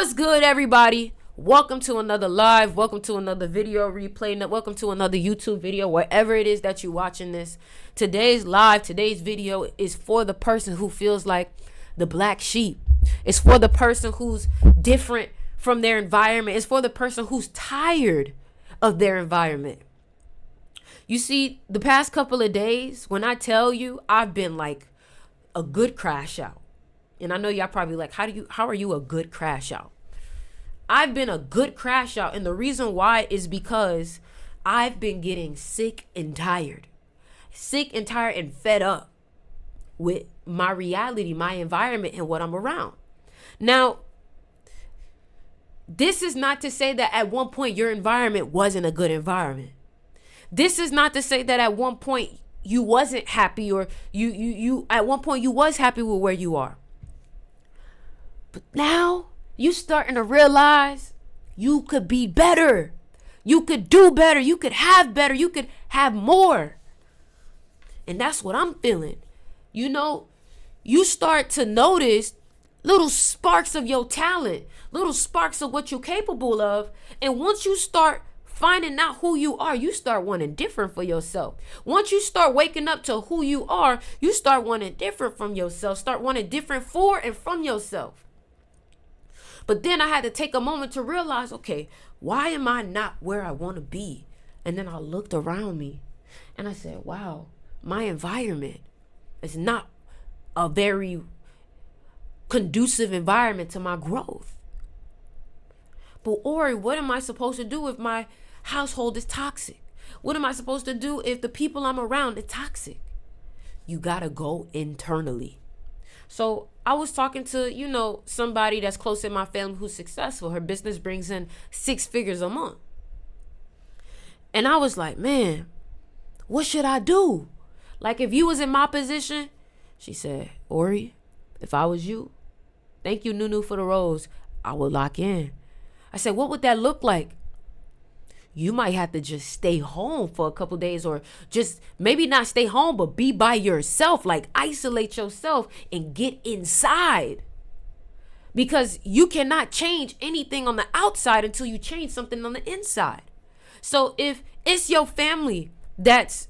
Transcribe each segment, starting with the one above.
What's good, everybody? Welcome to another live. Welcome to another video replay. Welcome to another YouTube video, wherever it is that you're watching this. Today's video is for the person who feels like the black sheep. It's for the person who's different from their environment. It's for the person who's tired of their environment. You see, the past couple of days, when I tell you, I've been like a good crash out. And I know y'all probably like, how are you a good crash out? I've been a good crash out. And the reason why is because I've been getting sick and tired and fed up with my reality, my environment, and what I'm around. Now, this is not to say that at one point your environment wasn't a good environment. This is not to say that at one point you wasn't happy, or you at one point you was happy with where you are. But now you starting to realize you could be better. You could do better. You could have better. You could have more. And that's what I'm feeling. You know, you start to notice little sparks of your talent, little sparks of what you're capable of. And once you start finding out who you are, you start wanting different for yourself. Once you start waking up to who you are, you start wanting different from yourself. Start wanting different for and from yourself. But then I had to take a moment to realize, okay, why am I not where I want to be? And then I looked around me and I said, wow, my environment is not a very conducive environment to my growth. But Ori, what am I supposed to do if my household is toxic? What am I supposed to do if the people I'm around are toxic? You gotta go internally. So I was talking to, somebody that's close in my family who's successful. Her business brings in 6 figures a month. And I was like, man, what should I do? Like, if you was in my position, she said, Ori, if I was you, thank you, Nunu, for the rose, I would lock in. I said, what would that look like? You might have to just stay home for a couple days, or just maybe not stay home, but be by yourself, like isolate yourself and get inside. Because you cannot change anything on the outside until you change something on the inside. So if it's your family that's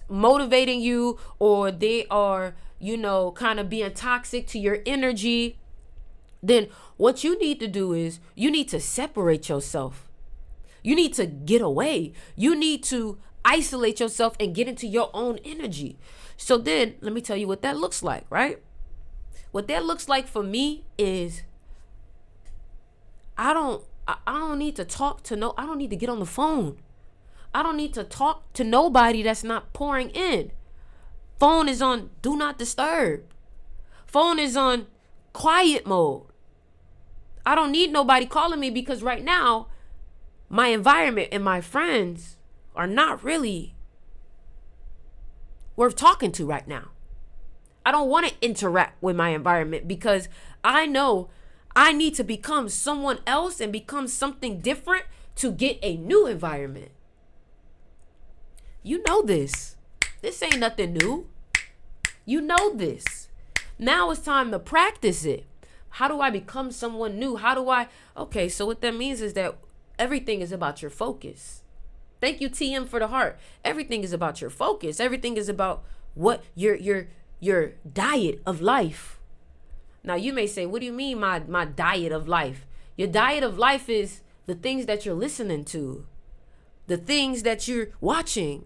motivating you, or they are, kind of being toxic to your energy, then what you need to do is you need to separate yourself. You need to get away. You need to isolate yourself and get into your own energy. So then let me tell you what that looks like, right? What that looks like for me is I don't need to talk to I don't need to get on the phone. I don't need to talk to nobody that's not pouring in. Phone is on do not disturb. Phone is on quiet mode. I don't need nobody calling me, because right now my environment and my friends are not really worth talking to right now. I don't want to interact with my environment, because I know I need to become someone else and become something different to get a new environment. You know this. This ain't nothing new. You know this. Now it's time to practice it. How do I become someone new? Okay, so what that means is that everything is about your focus. Thank you, TM, for the heart. Everything is about your focus. Everything is about what your diet of life. Now you may say, what do you mean my diet of life? Your diet of life is the things that you're listening to, the things that you're watching.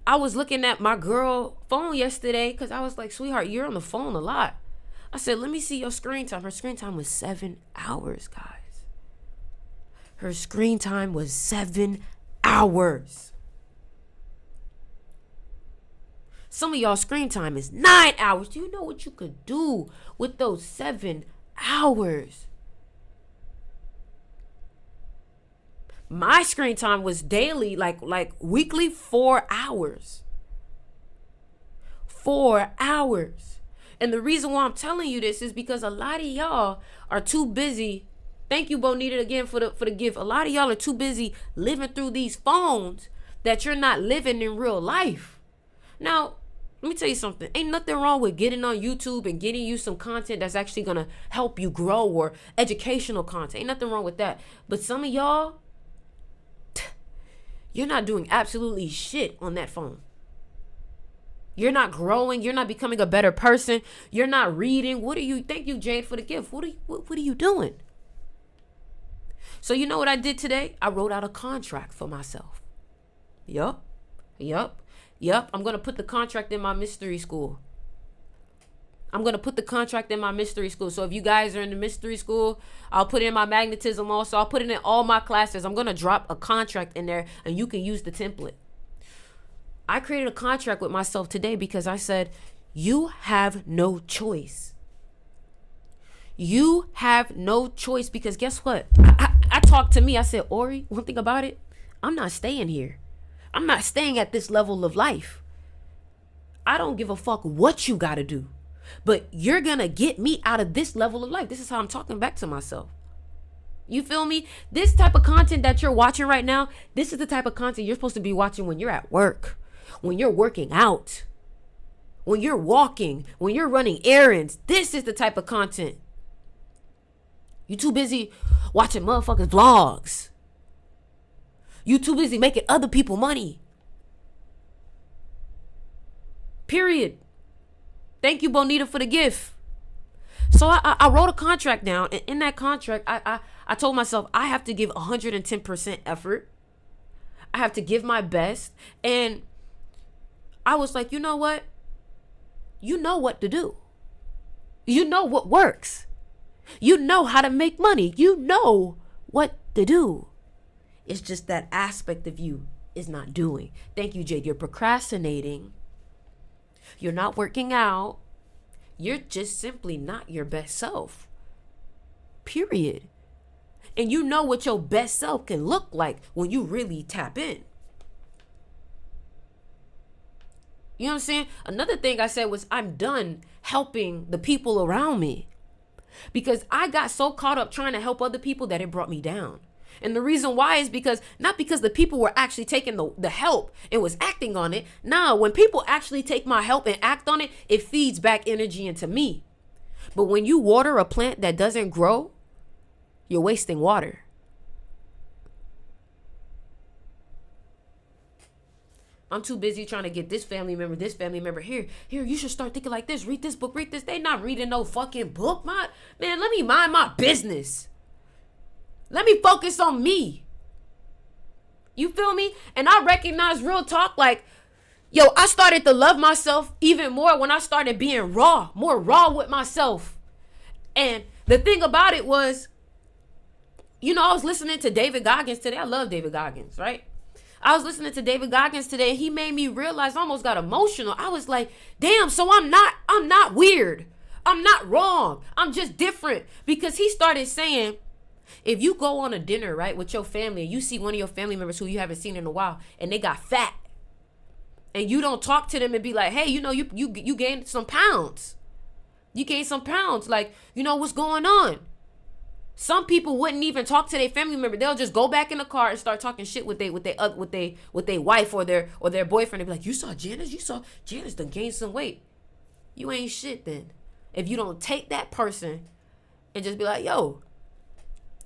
I was looking at my girl phone yesterday because I was like, sweetheart, you're on the phone a lot. I said, let me see your screen time. Her screen time was 7 hours, guys. Her screen time was 7 hours. Some of y'all screen time is 9 hours. Do you know what you could do with those 7 hours? My screen time was daily, like weekly, 4 hours. 4 hours. And the reason why I'm telling you this is because a lot of y'all are too busy. Thank you, Bonita, again for the gift. A lot of y'all are too busy living through these phones that you're not living in real life. Now, Let me tell you something. Ain't nothing wrong with getting on YouTube and getting you some content that's actually going to help you grow, or educational content. Ain't nothing wrong with that. But some of y'all, you're not doing absolutely shit on that phone. You're not growing. You're not becoming a better person. You're not reading. What are you? Thank you, Jade, for the gift. What are you doing? So you know what I did today? I wrote out a contract for myself. Yup. I'm going to put the contract in my mystery school. So if you guys are in the mystery school, I'll put it in my magnetism also. I'll put it in all my classes. I'm going to drop a contract in there and you can use the template. I created a contract with myself today because I said, you have no choice. You have no choice, because guess what? I talked to me. I said, Ori, one thing about it, I'm not staying here. I'm not staying at this level of life. I don't give a fuck what you got to do, but you're going to get me out of this level of life. This is how I'm talking back to myself. You feel me? This type of content that you're watching right now, this is the type of content you're supposed to be watching when you're at work, when you're working out, when you're walking, when you're running errands. This is the type of content. You too busy watching motherfuckers' vlogs. You too busy making other people money. Period. Thank you, Bonita, for the gift. So I wrote a contract down, and in that contract, I told myself I have to give 110% effort. I have to give my best. And I was like, you know what? You know what to do. You know what works. You know how to make money. You know what to do. It's just that aspect of you is not doing. Thank you, Jade. You're procrastinating. You're not working out. You're just simply not your best self. Period. And you know what your best self can look like when you really tap in. You know what I'm saying? Another thing I said was, I'm done helping the people around me, because I got so caught up trying to help other people that it brought me down. And the reason why is not because the people were actually taking the help and was acting on it. No, when people actually take my help and act on it, it feeds back energy into me. But when you water a plant that doesn't grow, you're wasting water. I'm too busy trying to get this family member here. You should start thinking like this. Read this book, read this. They not reading no fucking book. Man, let me mind my business. Let me focus on me. You feel me? And I recognize, real talk, like, yo, I started to love myself even more when I started being more raw with myself. And the thing about it was, I was listening to David Goggins today. I love David Goggins, right? I was listening to David Goggins today, and he made me realize, I almost got emotional. I was like, damn, so I'm not weird. I'm not wrong. I'm just different. Because he started saying, if you go on a dinner, right, with your family, and you see one of your family members who you haven't seen in a while, and they got fat, and you don't talk to them and be like, hey, you gained some pounds. You gained some pounds. Like, what's going on? Some people wouldn't even talk to their family member. They'll just go back in the car and start talking shit with their wife or their boyfriend. They'll be like, you saw Janice done gained some weight. You ain't shit then. If you don't take that person and just be like, yo,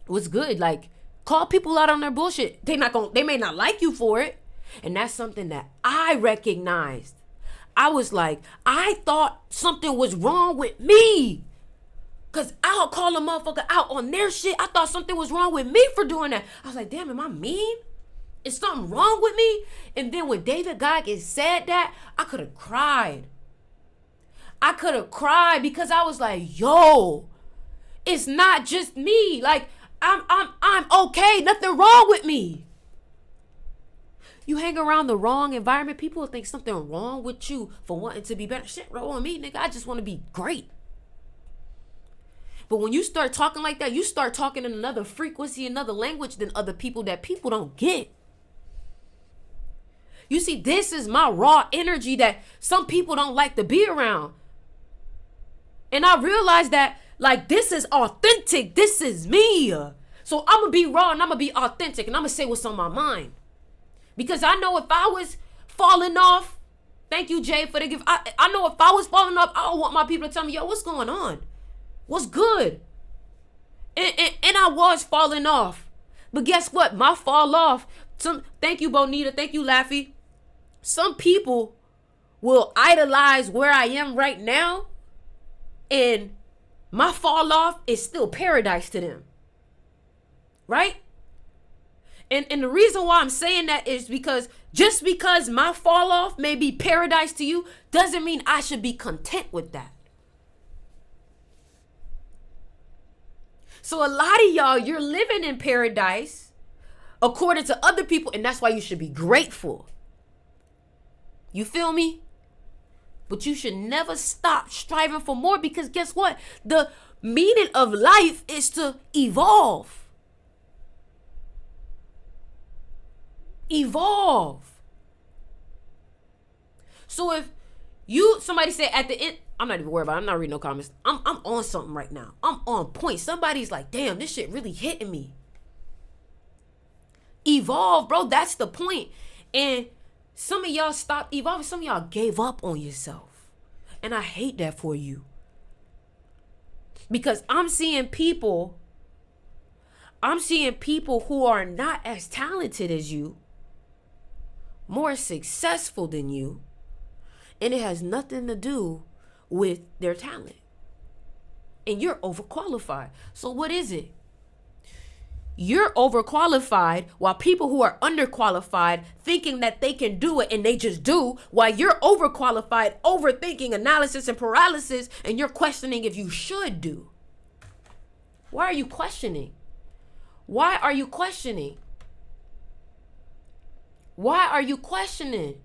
what's good? Like, call people out on their bullshit. They may not like you for it. And that's something that I recognized. I was like, I thought something was wrong with me. Because I'll call a motherfucker out on their shit. I thought something was wrong with me for doing that. I was like, damn, am I mean? Is something wrong with me? And then when David Goggins said that, I could have cried. Because I was like, yo, it's not just me. Like, I'm okay. Nothing wrong with me. You hang around the wrong environment, people will think something wrong with you for wanting to be better. Shit wrong with me, nigga. I just want to be great. But when you start talking like that, you start talking in another frequency, another language than other people that people don't get. You see, this is my raw energy that some people don't like to be around. And I realized that, like, this is authentic. This is me. So I'm going to be raw and I'm going to be authentic and I'm going to say what's on my mind. Because I know if I was falling off Thank you, Jay, for the gift. I know if I was falling off, I don't want my people to tell me, yo, what's going on? What's good? And I was falling off. But guess what? My fall off. Thank you, Bonita. Thank you, Laffy. Some people will idolize where I am right now, and my fall off is still paradise to them. Right? And the reason why I'm saying that is because just because my fall off may be paradise to you doesn't mean I should be content with that. So a lot of y'all, you're living in paradise according to other people, and that's why you should be grateful. You feel me? But you should never stop striving for more, because guess what? The meaning of life is to evolve. Evolve. So if somebody said at the end, I'm not even worried about it. I'm not reading no comments. I'm on something right now. I'm on point. Somebody's like, damn, this shit really hitting me. Evolve, bro. That's the point. And some of y'all stopped evolving. Some of y'all gave up on yourself. And I hate that for you. Because I'm seeing people who are not as talented as you, more successful than you, and it has nothing to do with their talent. And you're overqualified. So what is it? You're overqualified while people who are underqualified thinking that they can do it and they just do, while you're overqualified, overthinking, analysis and paralysis, and you're questioning if you should do. Why are you questioning? Why are you questioning? Why are you questioning?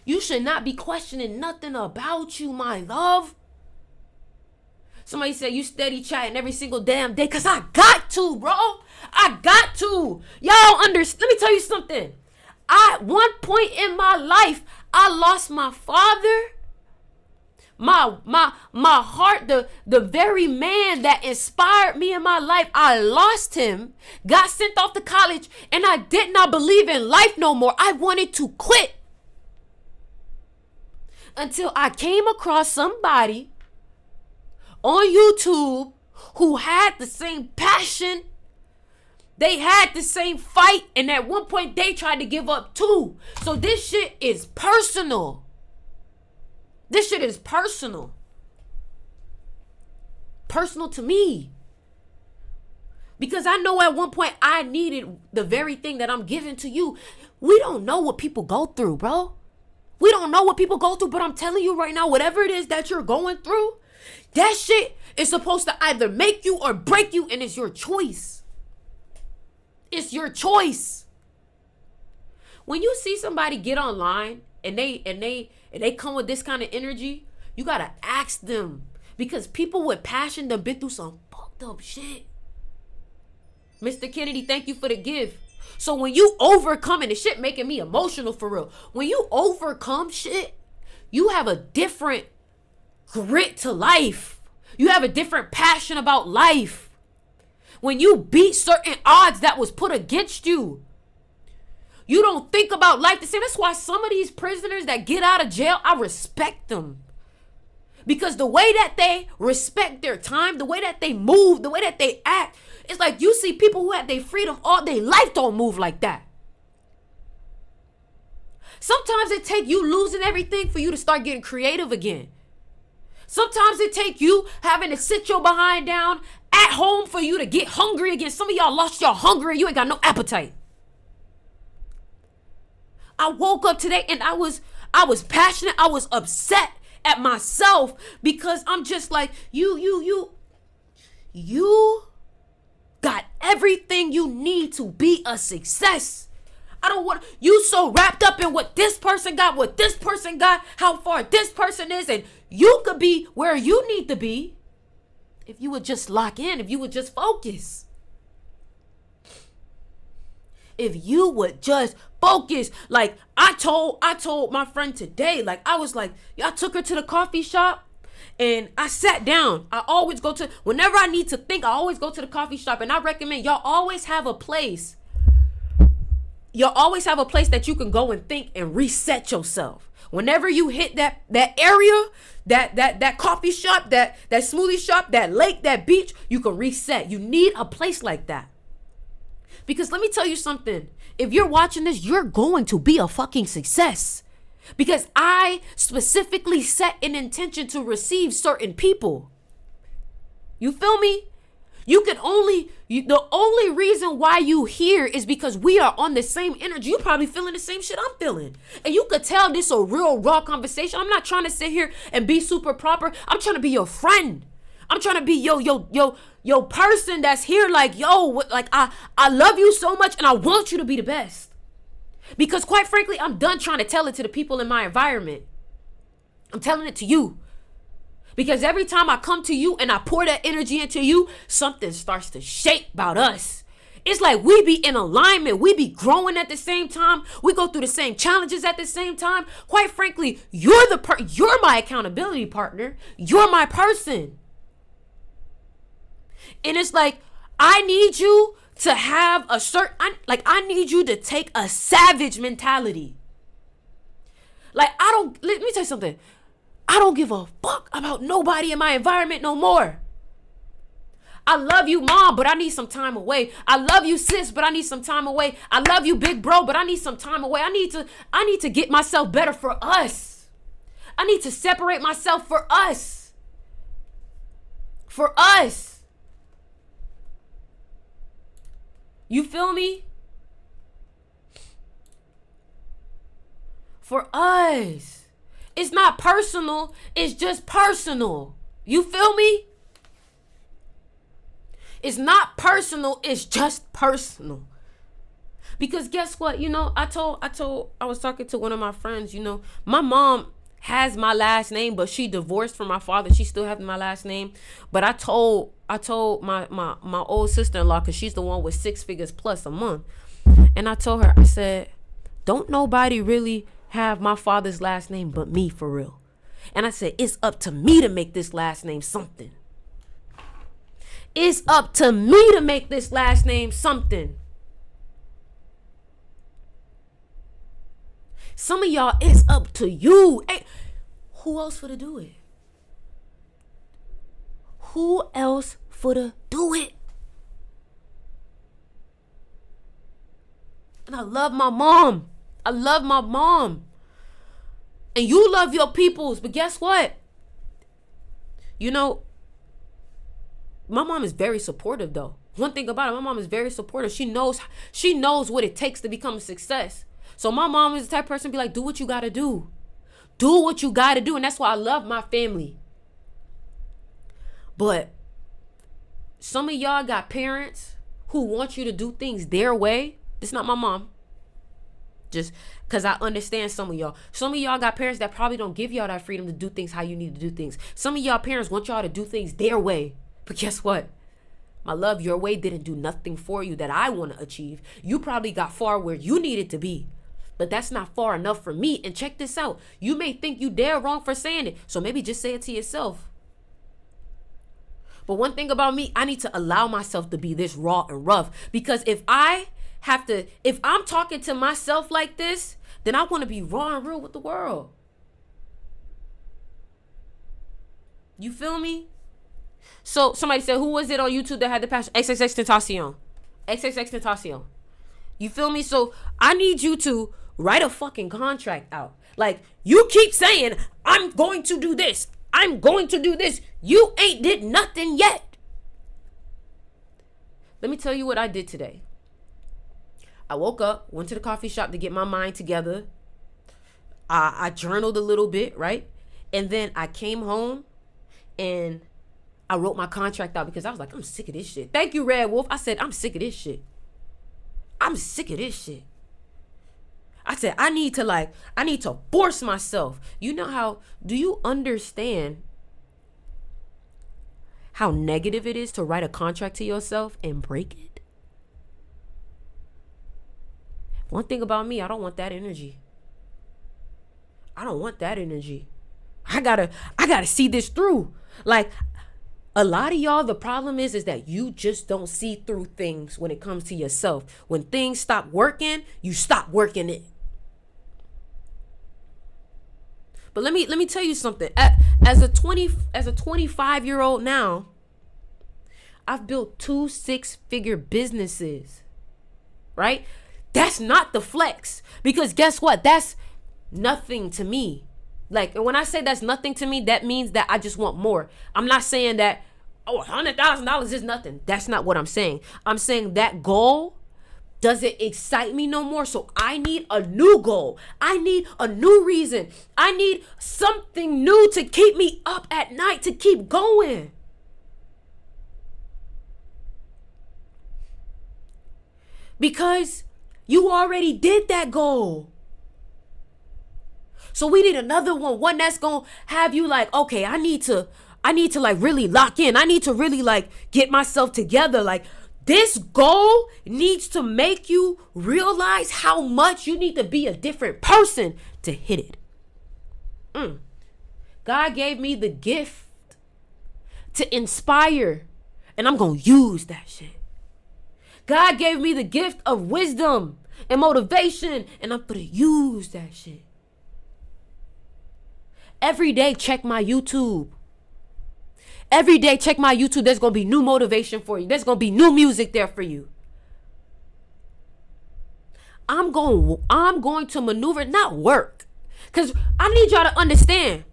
You should not be questioning nothing about you, my love. Somebody said you steady chatting every single damn day, because I got to, bro. I got to. Y'all understand. Let me tell you something. At one point in my life, I lost my father. My heart, the very man that inspired me in my life, I lost him, got sent off to college, and I did not believe in life no more. I wanted to quit. Until I came across somebody on YouTube who had the same passion. They had the same fight, and at one point they tried to give up too. So this shit is personal. This shit is personal. Personal to me. Because I know at one point I needed the very thing that I'm giving to you. We don't know what people go through, bro. We don't know what people go through, but I'm telling you right now, whatever it is that you're going through, that shit is supposed to either make you or break you, and it's your choice. It's your choice. When you see somebody get online and they come with this kind of energy, you gotta ask them, because people with passion done been through some fucked up shit. Mr. Kennedy, thank you for the gift. So when you overcome, and the shit making me emotional for real. When you overcome shit, you have a different grit to life. You have a different passion about life. When you beat certain odds that was put against you, you don't think about life the same. That's why some of these prisoners that get out of jail, I respect them. Because the way that they respect their time, the way that they move, the way that they act, it's like you see people who had their freedom all day life don't move like that. Sometimes it take you losing everything for you to start getting creative again. Sometimes it take you having to sit your behind down at home for you to get hungry again. Some of y'all lost your hunger and you ain't got no appetite. I woke up today and I was passionate. I was upset at myself because I'm just like, you got everything you need to be a success. I don't want you so wrapped up in what this person got, how far this person is, and you could be where you need to be if you would just lock in, if you would just focus. If you would just focus. Like I told my friend today, like I was like, I took her to the coffee shop and I sat down. I always go to, whenever I need to think, I always go to the coffee shop, and I recommend y'all always have a place you'll always have a place that you can go and think and reset yourself. Whenever you hit that area, that coffee shop, that smoothie shop, that lake, that beach, you can reset. You need a place like that. Because let me tell you something. If you're watching this, you're going to be a fucking success. Because I specifically set an intention to receive certain people. You feel me? The only reason why you here is because we are on the same energy. You probably feeling the same shit I'm feeling. And you could tell this a real raw conversation. I'm not trying to sit here and be super proper. I'm trying to be your friend. I'm trying to be yo person that's here like, I love you so much and I want you to be the best. Because quite frankly, I'm done trying to tell it to the people in my environment. I'm telling it to you. Because every time I come to you and I pour that energy into you, something starts to shake about us. It's like we be in alignment. We be growing at the same time. We go through the same challenges at the same time. Quite frankly, you're my accountability partner. You're my person. And it's like, I need you to have a certain, I need you to take a savage mentality. Let me tell you something. I don't give a fuck about nobody in my environment no more. I love you, mom, but I need some time away. I love you, sis, but I need some time away. I love you, big bro, but I need some time away. I need to get myself better for us. I need to separate myself for us. For us. You feel me? For us. It's not personal. It's just personal. You feel me? It's not personal. It's just personal. Because guess what? I was talking to one of my friends, my mom has my last name, but she divorced from my father. She still has my last name. But I told my old sister-in-law, because she's the one with 6 figures plus a month. And I told her, I said, don't nobody really have my father's last name but me, for real. And I said, it's up to me to make this last name something. It's up to me to make this last name something. Some of y'all, it's up to you. Hey, who else for to do it? Who else for to do it? And I love my mom. I love my mom. And you love your peoples. But guess what? My mom is very supportive though. One thing about it, my mom is very supportive. She knows what it takes to become a success. So my mom is the type of person to be like, do what you gotta do. Do what you gotta do. And that's why I love my family. But some of y'all got parents who want you to do things their way. It's not my mom. Just because I understand some of y'all. Some of y'all got parents that probably don't give y'all that freedom to do things how you need to do things. Some of y'all parents want y'all to do things their way. But guess what? My love, your way didn't do nothing for you that I want to achieve. You probably got far where you needed to be. But that's not far enough for me. And check this out. You may think you dead wrong for saying it. So maybe just say it to yourself. But one thing about me, I need to allow myself to be this raw and rough. Because if I'm talking to myself like this, then I want to be raw and real with the world. You feel me? So somebody said, who was it on YouTube that had the passion? XXXTentacion. XXXTentacion. You feel me? So I need you to write a fucking contract out. Like, you keep saying, I'm going to do this. I'm going to do this. You ain't did nothing yet. Let me tell you what I did today. I woke up, went to the coffee shop to get my mind together. I journaled a little bit, right? And then I came home and I wrote my contract out because I was like, I'm sick of this shit. Thank you, Red Wolf. I said, I'm sick of this shit. I'm sick of this shit. I said, I need to force myself. Do you understand how negative it is to write a contract to yourself and break it? One thing about me, I don't want that energy. I don't want that energy. I gotta see this through. Like, A lot of y'all, the problem is that you just don't see through things when it comes to yourself. When things stop working, you stop working it. But let me tell you something. As a 25-year-old now, I've built 2 6-figure businesses. Right? That's not the flex. Because guess what? That's nothing to me. Like, and when I say that's nothing to me, that means that I just want more. I'm not saying that, $100,000 is nothing. That's not what I'm saying. I'm saying that goal doesn't excite me no more. So I need a new goal. I need a new reason. I need something new to keep me up at night, to keep going. Because you already did that goal. So we need another one that's going to have you like, okay, I need to like really lock in. I need to really like get myself together. Like, this goal needs to make you realize how much you need to be a different person to hit it. God gave me the gift to inspire, and I'm going to use that shit. God gave me the gift of wisdom and motivation, and I'm going to use that shit. Every day, check my YouTube. Every day, check my YouTube. There's going to be new motivation for you. There's going to be new music there for you. I'm going to maneuver, not work. Because I need y'all to understand.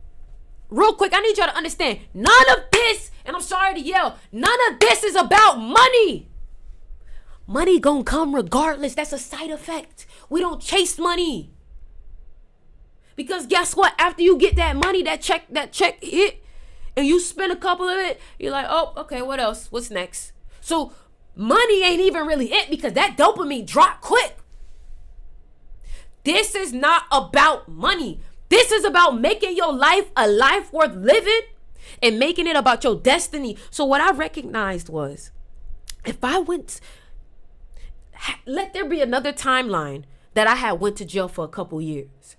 Real quick, I need y'all to understand. None of this, and I'm sorry to yell, none of this is about money. Money gonna come regardless. That's a side effect. We don't chase money. Because guess what? After you get that money, that check hit, and you spend a couple of it, you're like, oh, okay, what else? What's next? So money ain't even really it, because that dopamine dropped quick. This is not about money. This is about making your life a life worth living and making it about your destiny. So what I recognized was, if I let there be another timeline that I had went to jail for a couple years.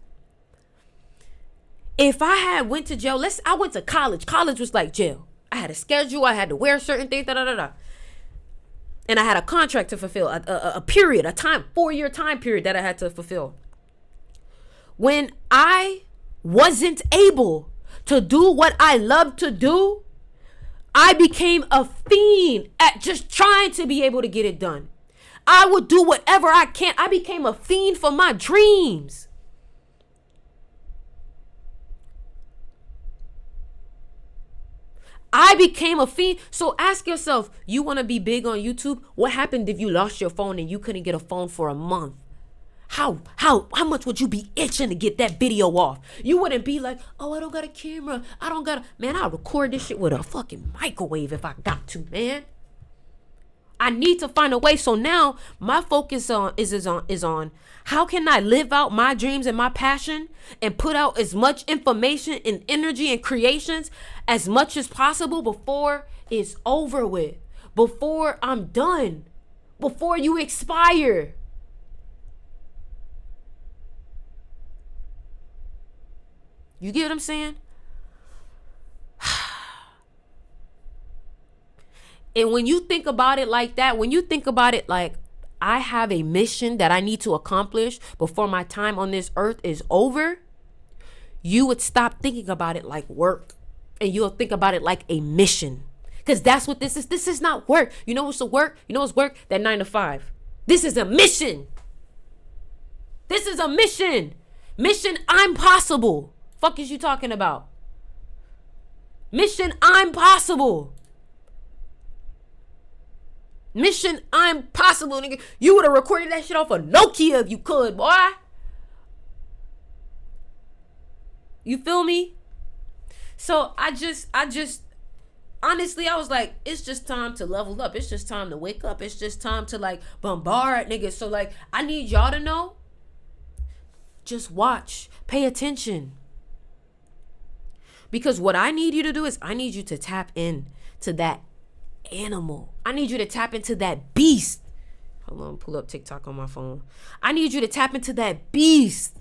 If I had went to jail, I went to college. College was like jail. I had a schedule. I had to wear certain things, and I had a contract to fulfill, a period, 4-year time period that I had to fulfill. When I wasn't able to do what I loved to do, I became a fiend at just trying to be able to get it done. I would do whatever I can. I became a fiend for my dreams. I became a fiend. So ask yourself, you want to be big on YouTube? What happened if you lost your phone and you couldn't get a phone for a month? How much would you be itching to get that video off? You wouldn't be like, oh, I don't got a camera. Man, I'll record this shit with a fucking microwave if I got to, man. I need to find a way. So now my focus is on how can I live out my dreams and my passion and put out as much information and energy and creations as much as possible before it's over with, before I'm done, before you expire. You get what I'm saying? And when you think about it like that, when you think about it like, I have a mission that I need to accomplish before my time on this earth is over, you would stop thinking about it like work, and you'll think about it like a mission. Because that's what this is. This is not work. You know what's the work? You know what's work? That 9 to 5. This is a mission. This is a mission. Mission I'm possible. Fuck is you talking about? Mission I'm possible. Mission I'm possible, nigga. You would have recorded that shit off a Nokia if you could, boy. You feel me? So I just honestly, I was like, it's just time to level up. It's just time to wake up. It's just time to like bombard niggas. So like, I need y'all to know, just watch, pay attention. Because what I need you to do is I need you to tap in to that animal. I need you to tap into that beast. Hold on, pull up TikTok on my phone. I need you to tap into that beast.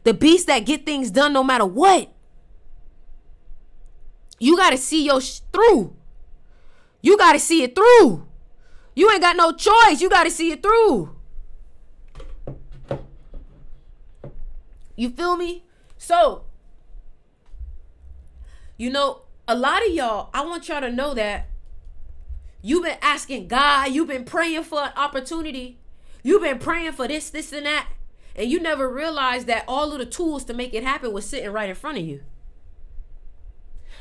The beast that get things done no matter what. You got to see your through. You got to see it through. You ain't got no choice. You got to see it through. You feel me? So, you know, a lot of y'all, I want y'all to know that you've been asking God, you've been praying for an opportunity. You've been praying for this, and that. And you never realized that all of the tools to make it happen was sitting right in front of you.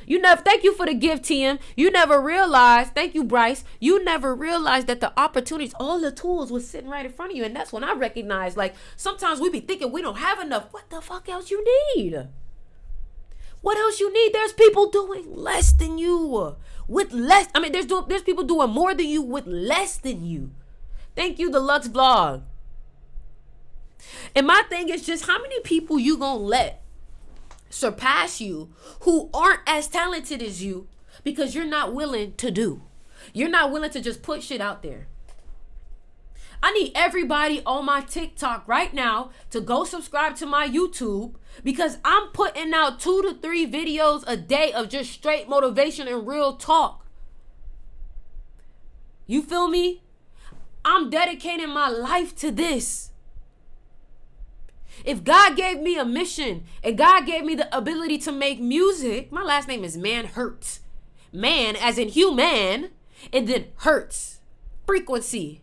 Thank you for the gift, TM. You never realized, thank you, Bryce. You never realized that the opportunities, all the tools was sitting right in front of you. And that's when I recognized, like, sometimes we be thinking we don't have enough. What the fuck else you need? What else you need? There's people doing less than you. With less, I mean, there's people doing more than you with less than you. Thank you, Deluxe Vlog. And my thing is just how many people you gonna let surpass you who aren't as talented as you because you're not willing to do. You're not willing to just put shit out there. I need everybody on my TikTok right now to go subscribe to my YouTube because I'm putting out 2 to 3 videos a day of just straight motivation and real talk. You feel me? I'm dedicating my life to this. If God gave me a mission and God gave me the ability to make music, my last name is Man Hurts. Man as in human, and then hurts. Frequency.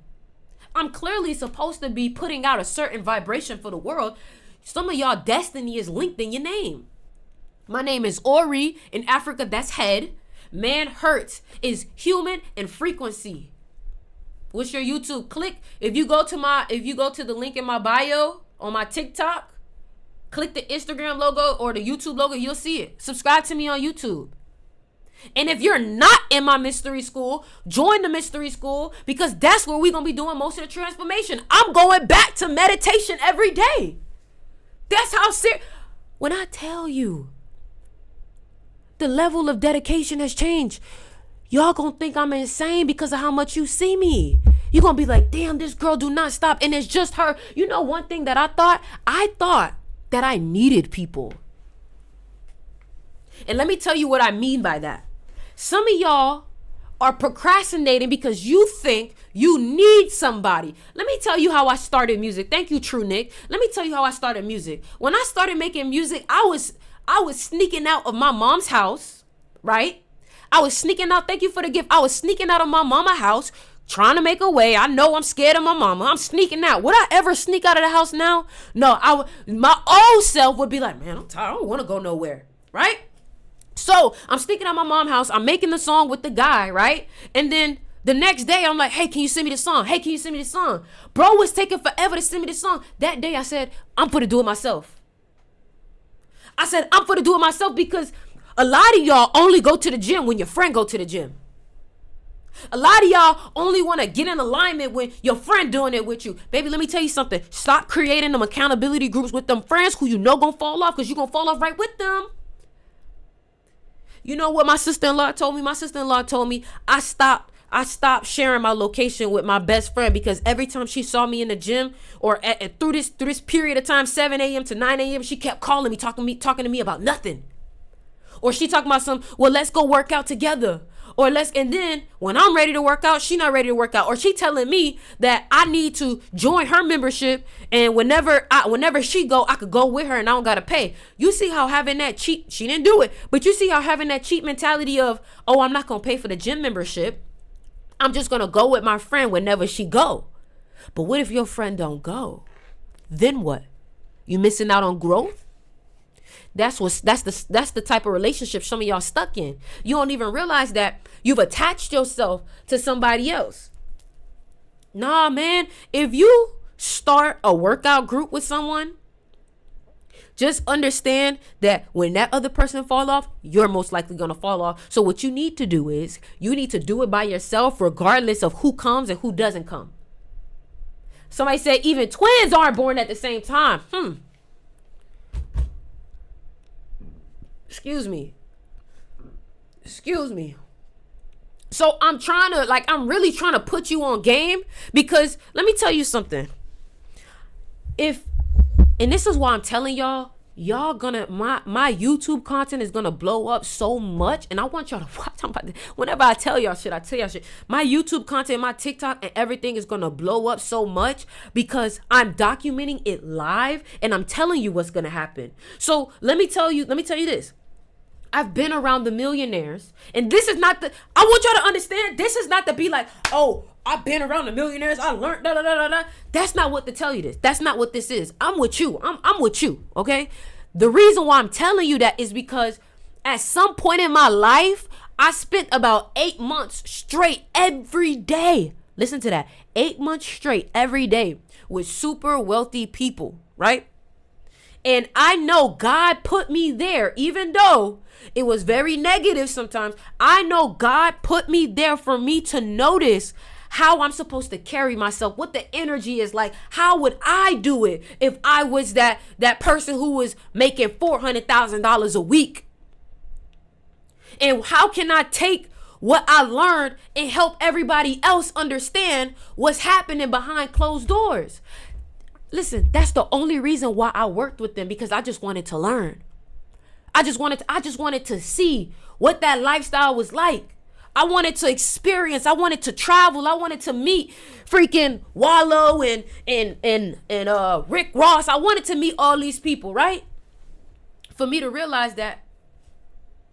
I'm clearly supposed to be putting out a certain vibration for the world. Some of y'all destiny is linked in your name. My name is Ori. In Africa, that's head. Man Hurts is human and frequency. What's your YouTube? Click. If you go to the link in my bio on my TikTok, click the Instagram logo or the YouTube logo, you'll see it. Subscribe to me on YouTube. And if you're not in my mystery school, join the mystery school because that's where we're going to be doing most of the transformation. I'm going back to meditation every day. That's how serious. When I tell you the level of dedication has changed, y'all going to think I'm insane because of how much you see me. You're going to be like, damn, this girl do not stop. And it's just her. You know one thing that I thought that I needed people. And let me tell you what I mean by that. Some of y'all are procrastinating because you think you need somebody. Let me tell you how I started music. Thank you, True Nick. Let me tell you how I started music. When I started making music, I was sneaking out of my mom's house, right? I was sneaking out. Thank you for the gift. I was sneaking out of my mama's house, trying to make a way. I know I'm scared of my mama. I'm sneaking out. Would I ever sneak out of the house now? No, my old self would be like, man, I'm tired. I don't want to go nowhere, right? So I'm sneaking out of my mom's house. I'm making the song with the guy, right? And then the next day, I'm like, hey, can you send me the song? Hey, can you send me the song? Bro was taking forever to send me the song. That day, I said, I'm for to do it myself. I said, I'm for to do it myself because a lot of y'all only go to the gym when your friend go to the gym. A lot of y'all only want to get in alignment when your friend doing it with you. Baby, let me tell you something. Stop creating them accountability groups with them friends who you know gonna fall off because you're gonna fall off right with them. You know what my sister-in-law told me? My sister-in-law told me I stopped sharing my location with my best friend because every time she saw me in the gym or through this period of time, 7 a.m. to 9 a.m., she kept calling me, talking to me about nothing. Or she talking about well, let's go work out together. And then when I'm ready to work out, she not ready to work out. Or she telling me that I need to join her membership and whenever she go, I could go with her and I don't gotta pay. You see how having that cheap, she didn't do it, but you see how having that cheap mentality of, oh, I'm not gonna pay for the gym membership. I'm just gonna go with my friend whenever she go. But what if your friend don't go? Then what? You missing out on growth? That's the type of relationship some of y'all stuck in. You don't even realize that you've attached yourself to somebody else. Nah, man, if you start a workout group with someone, just understand that when that other person fall off, you're most likely going to fall off. So what you need to do is you need to do it by yourself regardless of who comes and who doesn't come. Somebody said even twins aren't born at the same time. Excuse me. So I'm really trying to put you on game because let me tell you something. And this is why I'm telling y'all, y'all gonna my YouTube content is gonna blow up so much, and I want y'all to watch. Whenever I tell y'all shit, I tell y'all shit. My YouTube content, my TikTok, and everything is gonna blow up so much because I'm documenting it live and I'm telling you what's gonna happen. So let me tell you this. I've been around the millionaires, and this is not I want y'all to understand, this is not to be like, oh, I've been around the millionaires, I learned, da da da da da. That's not what to tell you this. That's not what this is. I'm with you. I'm with you, okay? The reason why I'm telling you that is because at some point in my life, I spent about 8 months straight every day. Listen to that. 8 months straight every day with super wealthy people, right? And I know God put me there, even though it was very negative sometimes. I know God put me there for me to notice how I'm supposed to carry myself, what the energy is like. How would I do it if I was that person who was making $400,000 a week? And how can I take what I learned and help everybody else understand what's happening behind closed doors? Listen, that's the only reason why I worked with them, because I just wanted to learn. I just wanted to see what that lifestyle was like. I wanted to experience. I wanted to travel. I wanted to meet freaking Wallow and Rick Ross. I wanted to meet all these people, right? For me to realize that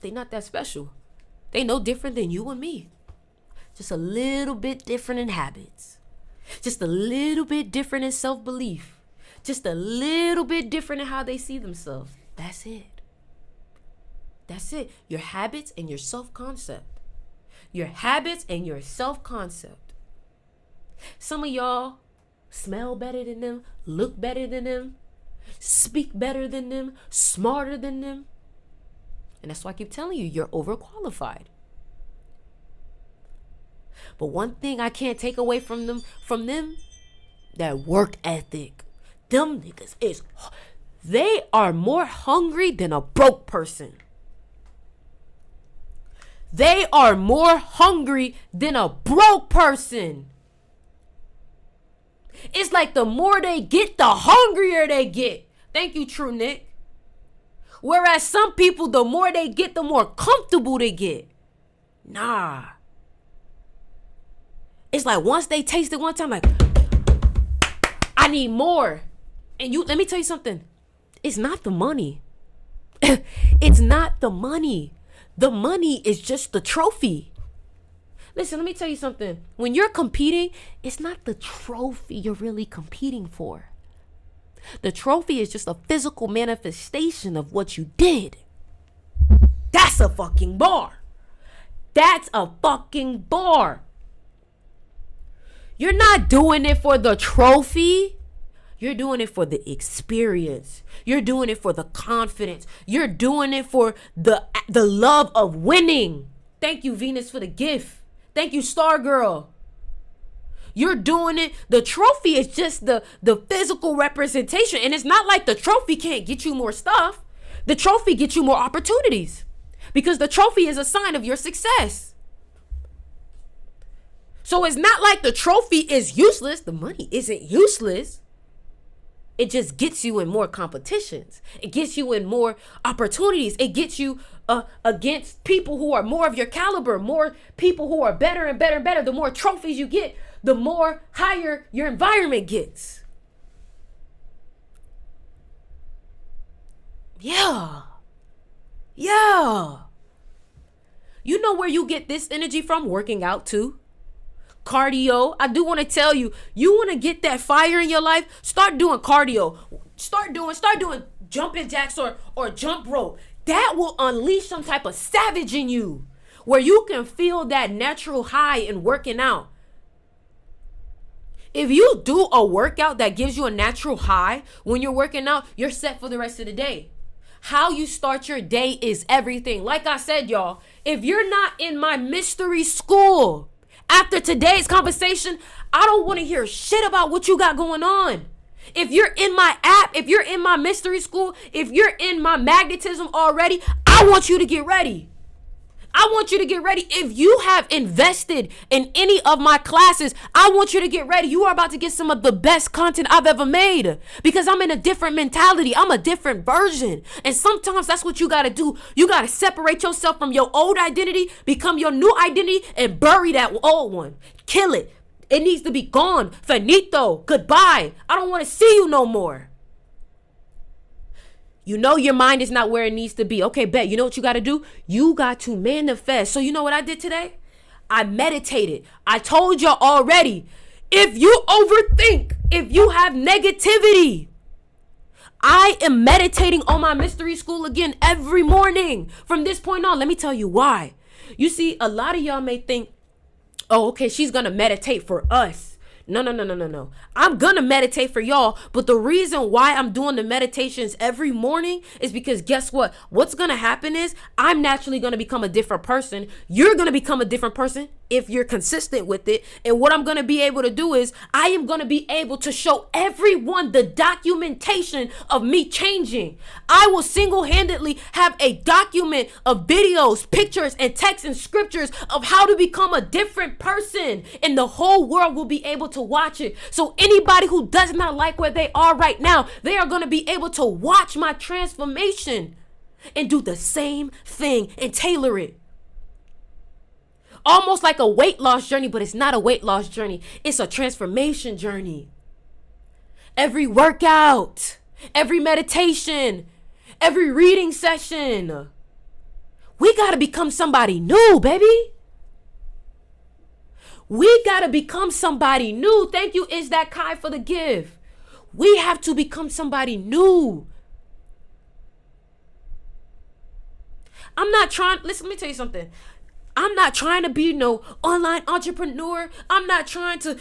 they not that special. They no different than you and me. Just a little bit different in habits. Just a little bit different in self-belief. Just a little bit different in how they see themselves. That's it. That's it. Your habits and your self-concept. Your habits and your self-concept. Some of y'all smell better than them, look better than them, speak better than them, smarter than them. And that's why I keep telling you, you're overqualified. But one thing I can't take away from them, that work ethic. Them niggas they are more hungry than a broke person. They are more hungry than a broke person. It's like the more they get, the hungrier they get. Thank you, True Nick. Whereas some people, the more they get, the more comfortable they get. Nah. It's like once they taste it one time, like, I need more. And let me tell you something. It's not the money. It's not the money. The money is just the trophy. Listen, let me tell you something. When you're competing, it's not the trophy you're really competing for. The trophy is just a physical manifestation of what you did. That's a fucking bar. That's a fucking bar. You're not doing it for the trophy. You're doing it for the experience. You're doing it for the confidence. You're doing it for the love of winning. Thank you, Venus, for the gift. Thank you, Star Girl. You're doing it. The trophy is just the physical representation. And it's not like the trophy can't get you more stuff. The trophy gets you more opportunities because the trophy is a sign of your success. So it's not like the trophy is useless. The money isn't useless. It just gets you in more competitions. It gets you in more opportunities. It gets you against people who are more of your caliber, more people who are better and better and better. The more trophies you get, the more higher your environment gets. Yeah. You know where you get this energy from? Working out too. Cardio. I do want to tell you, you want to get that fire in your life, start doing cardio. Start doing jumping jacks or jump rope. That will unleash some type of savage in you where you can feel that natural high in working out. If you do a workout that gives you a natural high when you're working out, you're set for the rest of the day. How you start your day is everything. Like I said, y'all, if you're not in my mystery school, after today's conversation, I don't want to hear shit about what you got going on. If you're in my app, if you're in my mystery school, if you're in my magnetism already, I want you to get ready. I want you to get ready. If you have invested in any of my classes, I want you to get ready. You are about to get some of the best content I've ever made because I'm in a different mentality. I'm a different version. And sometimes that's what you got to do. You got to separate yourself from your old identity, become your new identity, and bury that old one. Kill it. It needs to be gone. Finito. Goodbye. I don't want to see you no more. You know your mind is not where it needs to be. Okay, bet. You know what you got to do? You got to manifest. So you know what I did today? I meditated. I told y'all already, if you overthink, if you have negativity, I am meditating on my mystery school again every morning from this point on. Let me tell you why. You see, a lot of y'all may think, oh, okay, she's going to meditate for us. No. I'm going to meditate for y'all. But the reason why I'm doing the meditations every morning is because guess what? What's going to happen is I'm naturally going to become a different person. You're going to become a different person if you're consistent with it. And what I'm going to be able to do is I am going to be able to show everyone the documentation of me changing. I will single-handedly have a document of videos, pictures, and texts and scriptures of how to become a different person. And the whole world will be able to watch it. So anybody who does not like where they are right now, they are going to be able to watch my transformation and do the same thing and tailor it. Almost like a weight loss journey, but it's not a weight loss journey. It's a transformation journey. Every workout, every meditation, every reading session, we got to become somebody new, baby. We got to become somebody new. Thank you, Is That Kai, for the gift. We have to become somebody new. Listen, let me tell you something. I'm not trying to be no online entrepreneur. I'm not trying to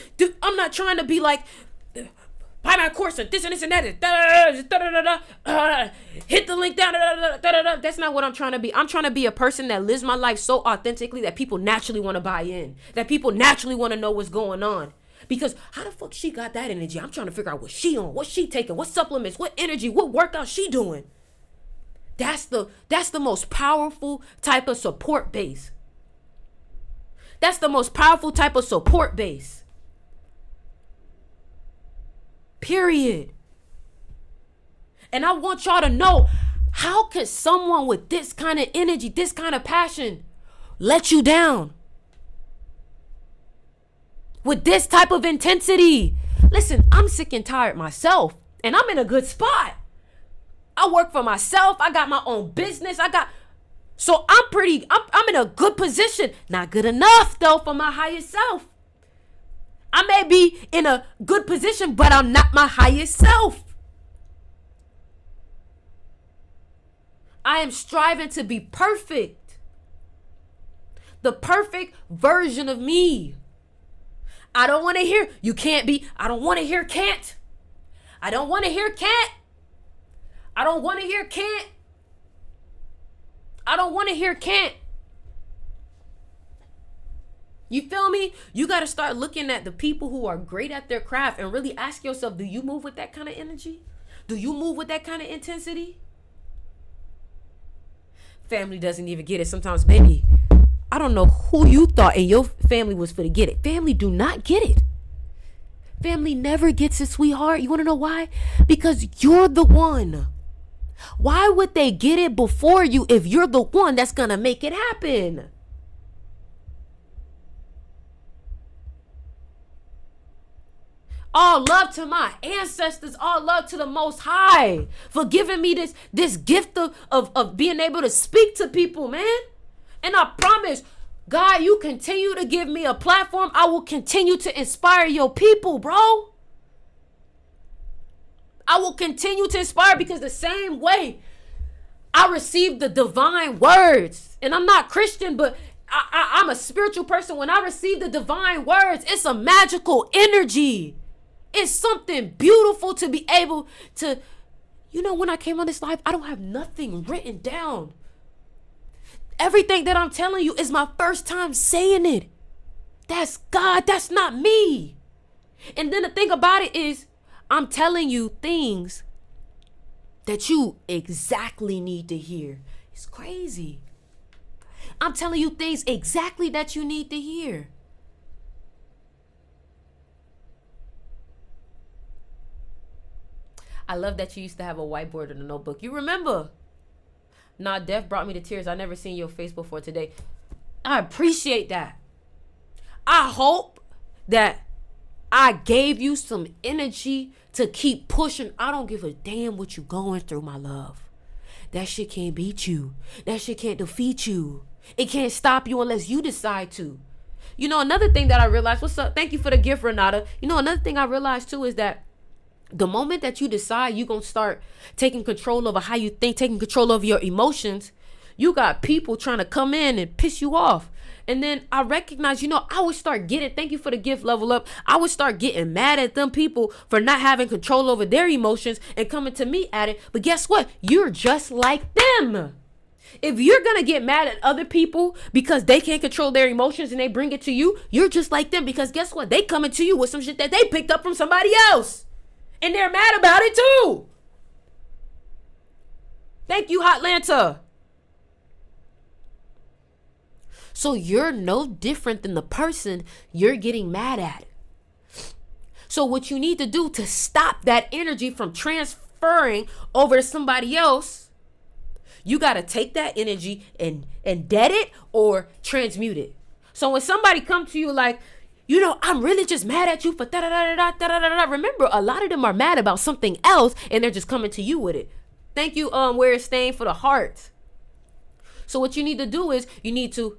be like, buy my course and this and this and that. Hit the link down. That's not what I'm trying to be. I'm trying to be a person that lives my life so authentically that people naturally want to buy in. That people naturally want to know what's going on. Because how the fuck she got that energy? I'm trying to figure out what she on, what she taking, what supplements, what energy, what workout she doing. That's the most powerful type of support base. That's the most powerful type of support base. Period. And I want y'all to know, how could someone with this kind of energy, this kind of passion, let you down? With this type of intensity. Listen, I'm sick and tired myself, and I'm in a good spot. I work for myself. I got my own business. So I'm in a good position. Not good enough, though, for my highest self. I may be in a good position, but I'm not my highest self. I am striving to be perfect. The perfect version of me. I don't want to hear, you can't be. I don't want to hear can't. I don't want to hear can't. I don't want to hear can't. I don't want to hear can't. You feel me? You got to start looking at the people who are great at their craft and really ask yourself, do you move with that kind of energy? Do you move with that kind of intensity? Family doesn't even get it. Sometimes, baby, I don't know who you thought and your family was for to get it. Family do not get it. Family never gets it, sweetheart. You want to know why? Because you're the one. Why would they get it before you if you're the one that's going to make it happen? All love to my ancestors. All love to the Most High for giving me this gift of being able to speak to people, man. And I promise, God, you continue to give me a platform. I will continue to inspire your people, bro. I will continue to inspire because the same way I received the divine words, and I'm not Christian, but I'm a spiritual person. When I receive the divine words, it's a magical energy. It's something beautiful to be able to, when I came on this life, I don't have nothing written down. Everything that I'm telling you is my first time saying it. That's God. That's not me. And then the thing about it is, I'm telling you things that you exactly need to hear. It's crazy. I'm telling you things exactly that you need to hear. I love that you used to have a whiteboard and a notebook. You remember? Nah, death brought me to tears. I never seen your face before today. I appreciate that. I hope that I gave you some energy to keep pushing. I don't give a damn what you going through, my love. That shit can't beat you. That shit can't defeat you. It can't stop you unless you decide to. You know, another thing that I realized, what's up? Thank you for the gift, Renata. You know, another thing I realized too is that the moment that you decide you're going to start taking control over how you think, taking control over your emotions, you got people trying to come in and piss you off. And then I recognize, you know, I would start getting, thank you for the gift, level up. I would start getting mad at them people for not having control over their emotions and coming to me at it. But guess what? You're just like them. If you're going to get mad at other people because they can't control their emotions and they bring it to you, you're just like them, because guess what? They coming to you with some shit that they picked up from somebody else. And they're mad about it too. Thank you, Hotlanta. So you're no different than the person you're getting mad at. So what you need to do to stop that energy from transferring over to somebody else, you got to take that energy and dead it or transmute it. So when somebody comes to you like, you know, I'm really just mad at you for da-da-da-da-da-da-da-da. Remember, a lot of them are mad about something else and they're just coming to you with it. Thank you, where it's staying for the heart. So what you need to do is you need to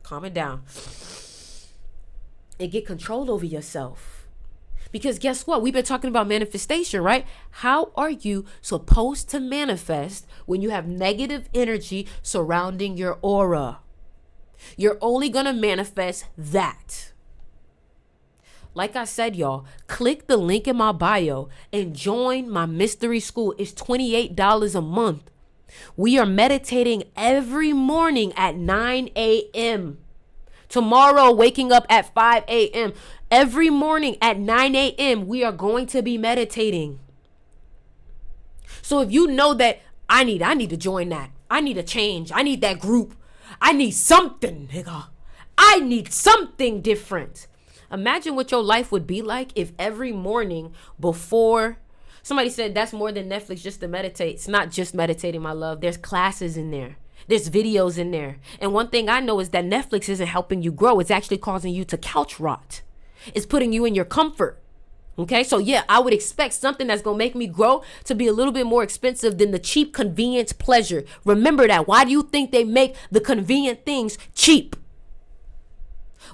calm it down and get control over yourself. Because guess what? We've been talking about manifestation, right? How are you supposed to manifest when you have negative energy surrounding your aura? You're only going to manifest that. Like I said, y'all, click the link in my bio and join my mystery school. It's $28 a month. We are meditating every morning at 9 a.m. Tomorrow, waking up at 5 a.m. Every morning at 9 a.m., we are going to be meditating. So if you know that I need to join that. I need a change. I need that group. I need something, nigga. I need something different. Imagine what your life would be like if every morning before, somebody said that's more than Netflix just to meditate. It's not just meditating, my love. There's classes in there. There's videos in there. And one thing I know is that Netflix isn't helping you grow. It's actually causing you to couch rot. It's putting you in your comfort. Okay, so yeah, I would expect something that's going to make me grow to be a little bit more expensive than the cheap convenience pleasure. Remember that. Why do you think they make the convenient things cheap?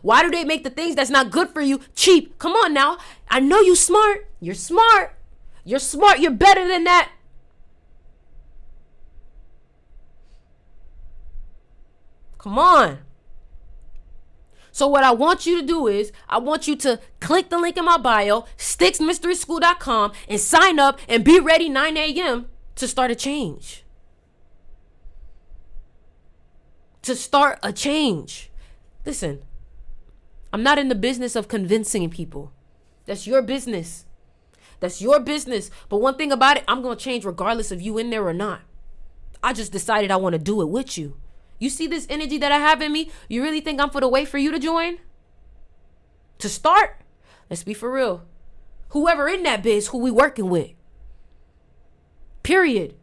Why do they make the things that's not good for you cheap? Come on now. I know you smart. You're smart. You're smart. You're better than that. Come on. So what I want you to do is I want you to click the link in my bio, sticksmysteryschool.com, and sign up and be ready 9 a.m. to start a change. To start a change. Listen, I'm not in the business of convincing people. That's your business. That's your business. But one thing about it, I'm going to change regardless of you in there or not. I just decided I want to do it with you. You see this energy that I have in me? You really think I'm for the wait for you to join? To start? Let's be for real. Whoever in that biz, who we working with. Period.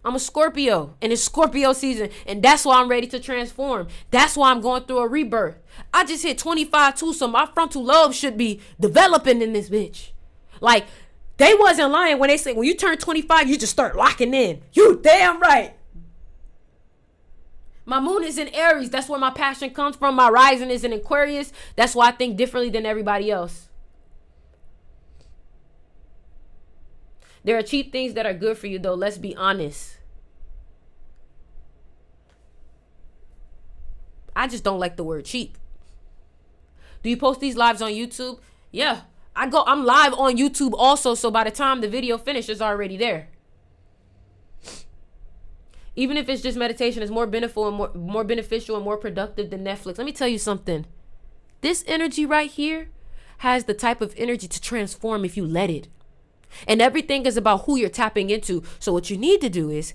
I'm a Scorpio and it's Scorpio season, and that's why I'm ready to transform. That's why I'm going through a rebirth. I just hit 25 too, so my frontal lobe should be developing in this bitch. Like, they wasn't lying when they say when you turn 25, you just start locking in. You damn right. My moon is in Aries. That's where my passion comes from. My rising is in Aquarius. That's why I think differently than everybody else. There are cheap things that are good for you, though. Let's be honest. I just don't like the word cheap. Do you post these lives on YouTube? Yeah. I'm live on YouTube also, so by the time the video finishes, it's already there. Even if it's just meditation, it's more beneficial and more productive than Netflix. Let me tell you something. This energy right here has the type of energy to transform if you let it. And everything is about who you're tapping into. So what you need to do is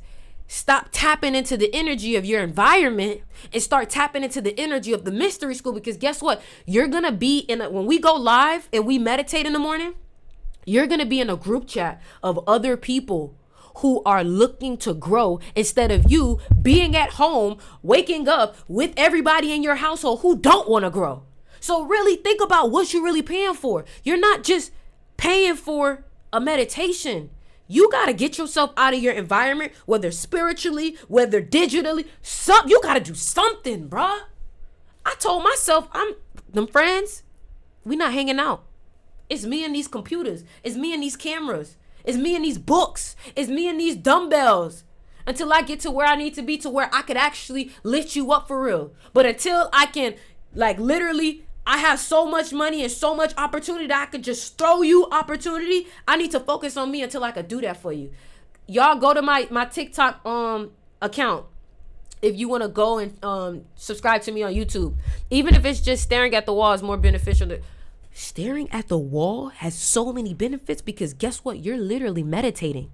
stop tapping into the energy of your environment and start tapping into the energy of the mystery school. Because guess what? You're going to be when we go live and we meditate in the morning, you're going to be in a group chat of other people who are looking to grow, instead of you being at home, waking up with everybody in your household who don't want to grow. So really think about what you're really paying for. You're not just paying for a meditation. You got to get yourself out of your environment, whether spiritually, whether digitally. You got to do something, bruh. I told myself, them friends, we not hanging out. It's me and these computers. It's me and these cameras. It's me and these books. It's me and these dumbbells. Until I get to where I need to be, to where I could actually lift you up for real. But until I can, literally, I have so much money and so much opportunity that I could just throw you opportunity. I need to focus on me until I could do that for you. Y'all go to my TikTok account if you want to go and subscribe to me on YouTube. Even if it's just staring at the wall is more beneficial. Staring at the wall has so many benefits, because guess what? You're literally meditating.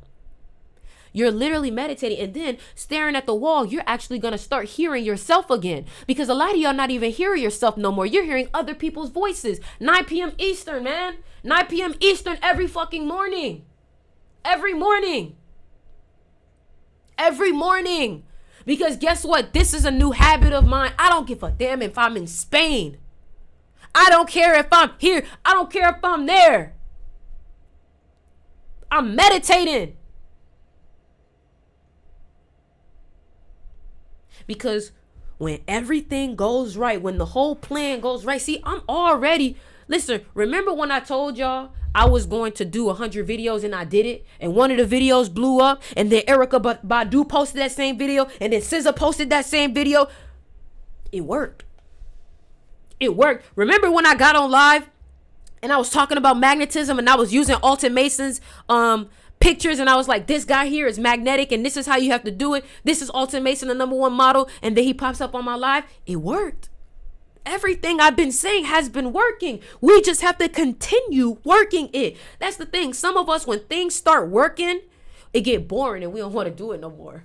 You're literally meditating, and then staring at the wall, you're actually going to start hearing yourself again, because a lot of y'all not even hearing yourself no more. You're hearing other people's voices. 9 p.m. Eastern, man. 9 p.m. Eastern every fucking morning. Every morning. Every morning. Because guess what? This is a new habit of mine. I don't give a damn if I'm in Spain. I don't care if I'm here. I don't care if I'm there. I'm meditating. Because when everything goes right, when the whole plan goes right, see, I'm already, listen, remember when I told y'all I was going to do 100 videos and I did it, and one of the videos blew up, and then Erica Badu posted that same video, and then SZA posted that same video? It worked. It worked. Remember when I got on live and I was talking about magnetism, and I was using Alton Mason's pictures, and I was like, this guy here is magnetic, and this is how you have to do it. This is Alton Mason, the #1 model. And then he pops up on my live. It worked. Everything I've been saying has been working. We just have to continue working it. That's the thing. Some of us, when things start working, it get boring and we don't want to do it no more.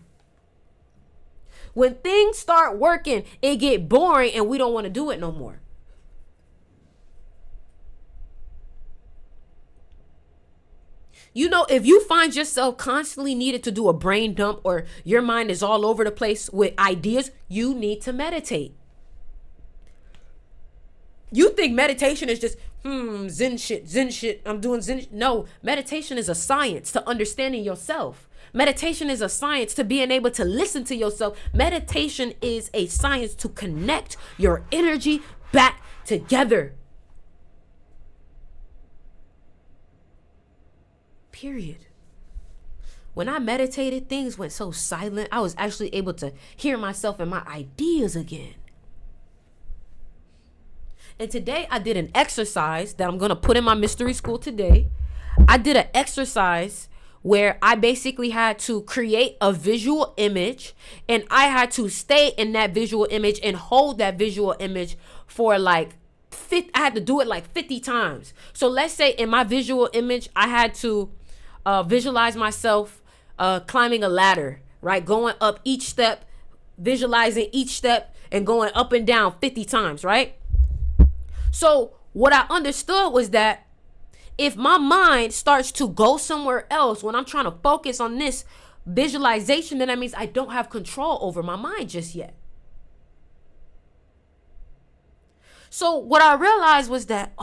When things start working, it get boring and we don't want to do it no more. You know, if you find yourself constantly needed to do a brain dump, or your mind is all over the place with ideas, you need to meditate. You think meditation is just, zen shit, I'm doing zen. No, meditation is a science to understanding yourself. Meditation is a science to being able to listen to yourself. Meditation is a science to connect your energy back together. Period. When I meditated, things went so silent. I was actually able to hear myself and my ideas again. And today I did an exercise that I'm going to put in my mystery school today. I did an exercise where I basically had to create a visual image, and I had to stay in that visual image and hold that visual image for I had to do it 50 times. So let's say in my visual image, I had to visualize myself climbing a ladder, right? Going up each step, visualizing each step, and going up and down 50 times, right? So what I understood was that if my mind starts to go somewhere else when I'm trying to focus on this visualization, then that means I don't have control over my mind just yet. So what I realized was that,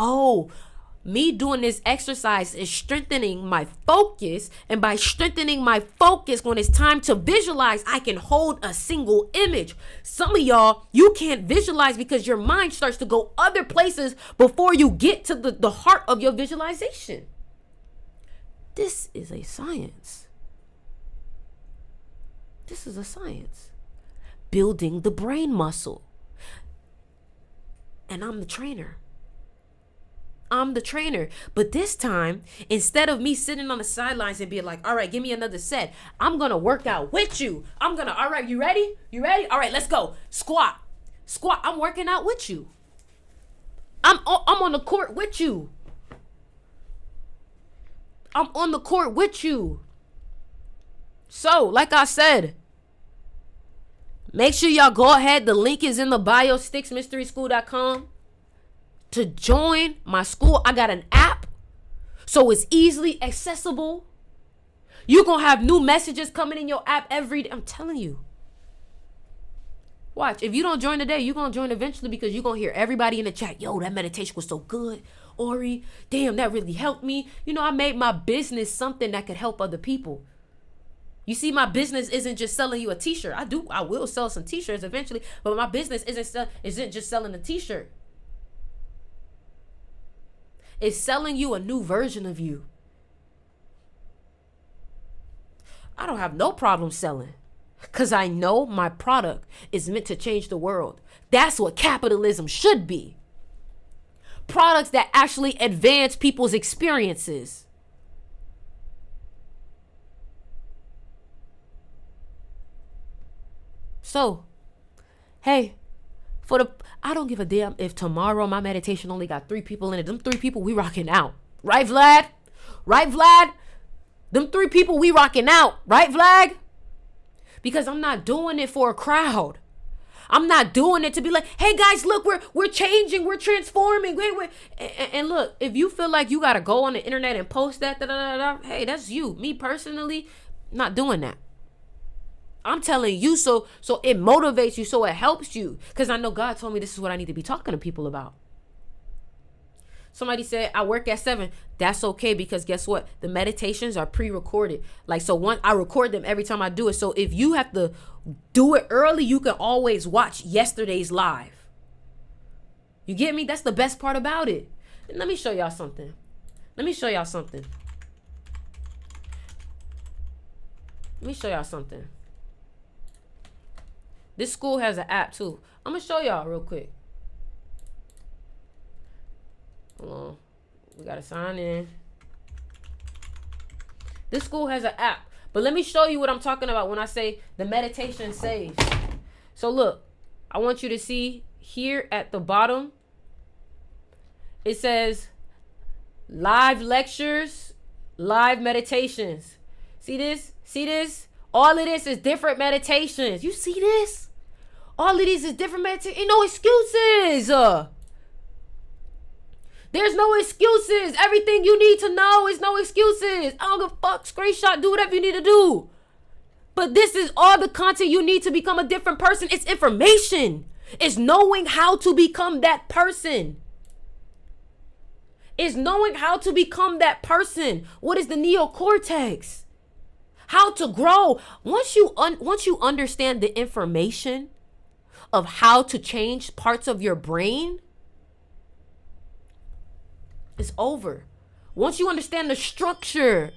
me doing this exercise is strengthening my focus. And by strengthening my focus, when it's time to visualize, I can hold a single image. Some of y'all, you can't visualize because your mind starts to go other places before you get to the heart of your visualization. This is a science. This is a science. Building the brain muscle. And I'm the trainer. But this time, instead of me sitting on the sidelines and being like, all right, give me another set, I'm going to work out with you. All right, you ready? All right, let's go. Squat. I'm working out with you. I'm on the court with you. So, like I said, Make sure y'all go ahead. The link is in the bio, sticksmysteryschool.com, to join my school. I got an app, so it's easily accessible. You're going to have new messages coming in your app every day. I'm telling you. Watch. If you don't join today, you're going to join eventually, because you're going to hear everybody in the chat. Yo, that meditation was so good. Ori, damn, that really helped me. You know, I made my business something that could help other people. You see, my business isn't just selling you a t-shirt. I will sell some t-shirts eventually, but my business isn't just selling a t-shirt. It's selling you a new version of you. I don't have no problem selling, because I know my product is meant to change the world. That's what capitalism should be. Products that actually advance people's experiences. So, hey, I don't give a damn if tomorrow my meditation only got 3 people in it. Them 3 people, we rocking out. Right, Vlad? Right, Vlad? Them 3 people, we rocking out. Right, Vlad? Because I'm not doing it for a crowd. I'm not doing it to be like, hey guys, look, we're changing, we're transforming. Wait. And look, if you feel like you gotta go on the internet and post that, hey, that's you. Me personally, not doing that. I'm telling you so it motivates you, so it helps you. Because I know God told me this is what I need to be talking to people about. Somebody said, I work at 7. That's okay, because guess what? The meditations are pre-recorded. Like, so I record them every time I do it. So if you have to do it early, you can always watch yesterday's live. You get me? That's the best part about it. And let me show y'all something. This school has an app too. I'm going to show y'all real quick. Hold on. We got to sign in. This school has an app. But let me show you what I'm talking about when I say the meditation saves. So look, I want you to see here at the bottom. It says live lectures, live meditations. See this? All of this is different meditations. You see this? All of these is different meditations. Ain't no excuses. There's no excuses. Everything you need to know is no excuses. I don't give a fuck. Screenshot, do whatever you need to do. But this is all the content you need to become a different person. It's information. It's knowing how to become that person. What is the neocortex? How to grow. Once you understand the information of how to change parts of your brain, it's over. Once you understand the structure,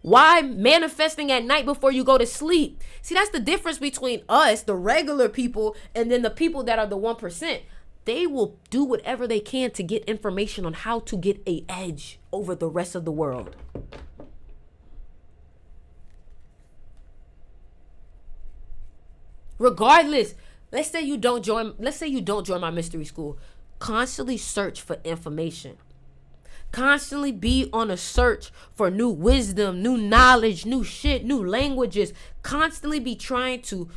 why manifesting at night before you go to sleep. See, that's the difference between us, the regular people, and then the people that are the 1%. They will do whatever they can to get information on how to get an edge over the rest of the world. Regardless, let's say you don't join my mystery school. Constantly search for information. Constantly be on a search for new wisdom, new knowledge, new shit, new languages. Constantly be trying to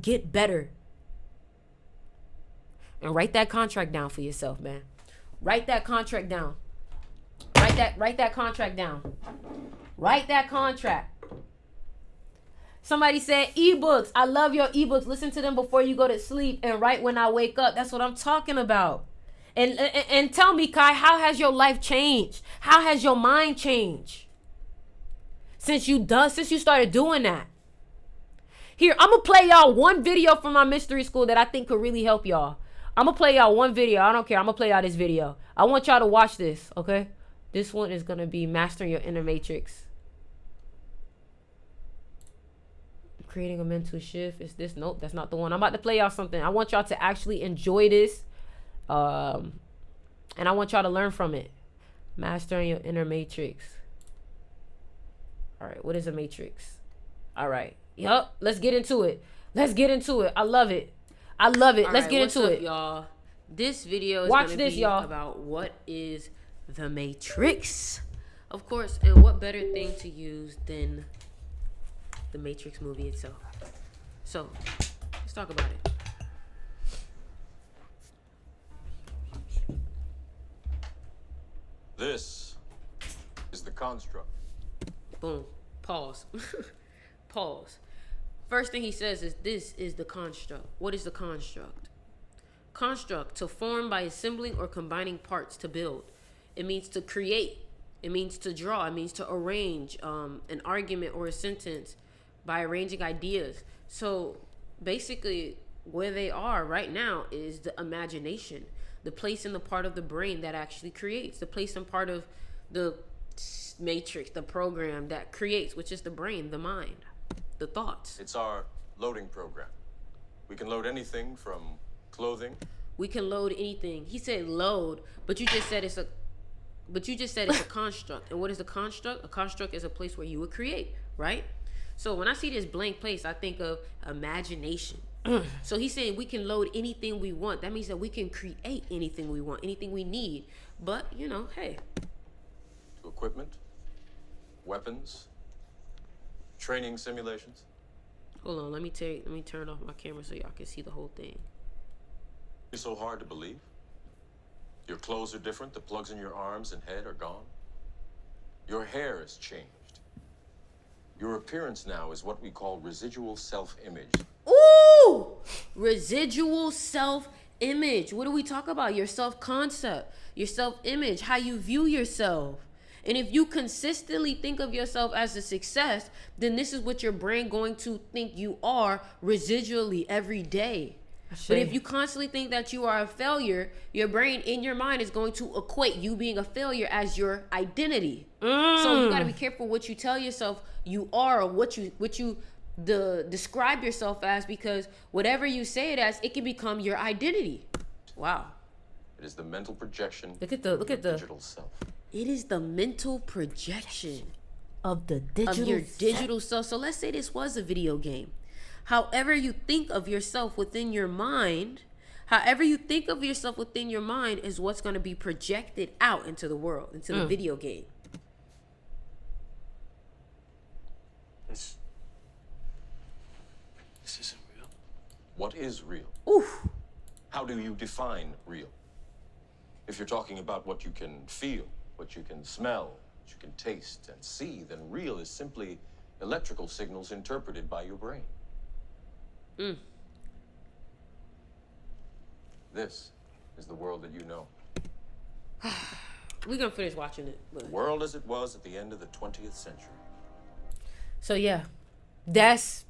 get better. And write that contract down for yourself, man. Write that contract down. Write that contract down. Write that contract. Somebody said ebooks. I love your ebooks. Listen to them before you go to sleep and right when I wake up. That's what I'm talking about. And tell me, Kai, how has your life changed? How has your mind changed since you started doing that? Here, I'm gonna play y'all one video from my mystery school that I think could really help y'all. I'm gonna play y'all one video. I don't care. I'm gonna play y'all this video. I want y'all to watch this, okay? This one is gonna be mastering your inner matrix. Creating a mental shift. Is this? Nope, that's not the one. I'm about to play y'all something. I want y'all to actually enjoy this. And I want y'all to learn from it. Mastering your inner matrix. All right, what is a matrix? All right. Yup, let's get into it. I love it. Let's get into it, y'all. This video is going to be about what is the matrix. Of course, and what better thing to use than the Matrix movie itself. So, talk about it. This is the construct. Boom. Pause. Pause. First thing he says is this is the construct. What is the construct? Construct, to form by assembling or combining parts to build. It means to create. It means to draw. It means to arrange an argument or a sentence by arranging ideas. So basically, where they are right now is the imagination, the place in the part of the brain that actually creates, the place and part of the matrix, the program that creates, which is the brain, the mind, the thoughts. It's our loading program. We can load anything from clothing. We can load anything. He said load, but you just said it's a construct. And what is a construct? A construct is a place where you would create, right? So when I see this blank place, I think of imagination. So he's saying we can load anything we want. That means that we can create anything we want, anything we need. But, you know, hey. To equipment, weapons, training simulations. Hold on, let me turn off my camera so y'all can see the whole thing. It's so hard to believe. Your clothes are different. The plugs in your arms and head are gone. Your hair has changed. Your appearance now is what we call residual self-image. Ooh! Residual self-image. What do we talk about? Your self-concept, your self-image, how you view yourself. And if you consistently think of yourself as a success, then this is what your brain going to think you are residually every day. But if you constantly think that you are a failure, your brain in your mind is going to equate you being a failure as your identity. So you got to be careful what you tell yourself you are, or what you describe yourself as, because whatever you say it as, it can become your identity. Wow. It is the mental projection. Look at the digital self. It is the mental projection of your digital self. So let's say this was a video game. However you think of yourself within your mind, is what's going to be projected out into the world, into the video game. This isn't real. What is real? Oof. How do you define real? If you're talking about what you can feel, what you can smell, what you can taste and see, then real is simply electrical signals interpreted by your brain. This is the world that you know. We're going to finish watching it. The world as it was at the end of the 20th century. So yeah, that's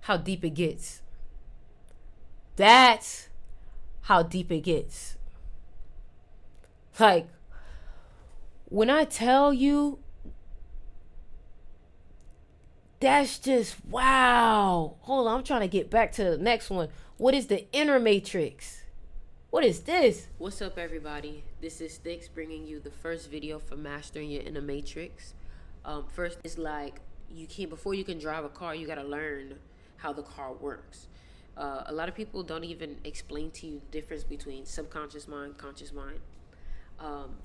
how deep it gets. That's how deep it gets. Like, when I tell you, that's just wow. Hold on, I'm trying to get back to the next one. What is the inner matrix? What is this? What's up, everybody? This is Sticks bringing you the first video for mastering your inner matrix. First, it's like before you can drive a car, you gotta learn how the car works. A lot of people don't even explain to you the difference between subconscious mind, conscious mind.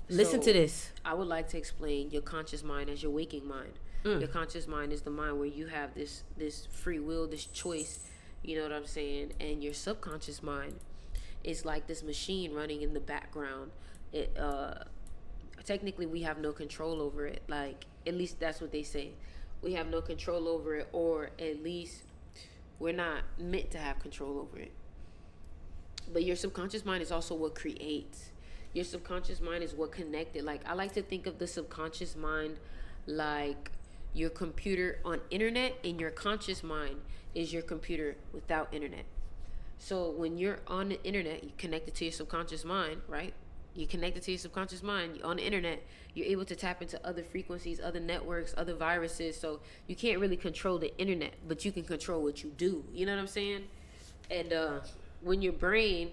Listen to this. I would like to explain your conscious mind as your waking mind. Your conscious mind is the mind where you have this free will, this choice, you know what I'm saying? And your subconscious mind is like this machine running in the background. It technically we have no control over it. Like, at least that's what they say. We have no control over it, or at least we're not meant to have control over it. But your subconscious mind is also what creates. Your subconscious mind is what connected. Like, I like to think of the subconscious mind like your computer on internet, and your conscious mind is your computer without internet. So when you're on the internet, you connected to your subconscious mind, right? You connected to your subconscious mind on the internet. You're able to tap into other frequencies, other networks, other viruses. So you can't really control the internet, but you can control what you do. You know what I'm saying? And when your brain,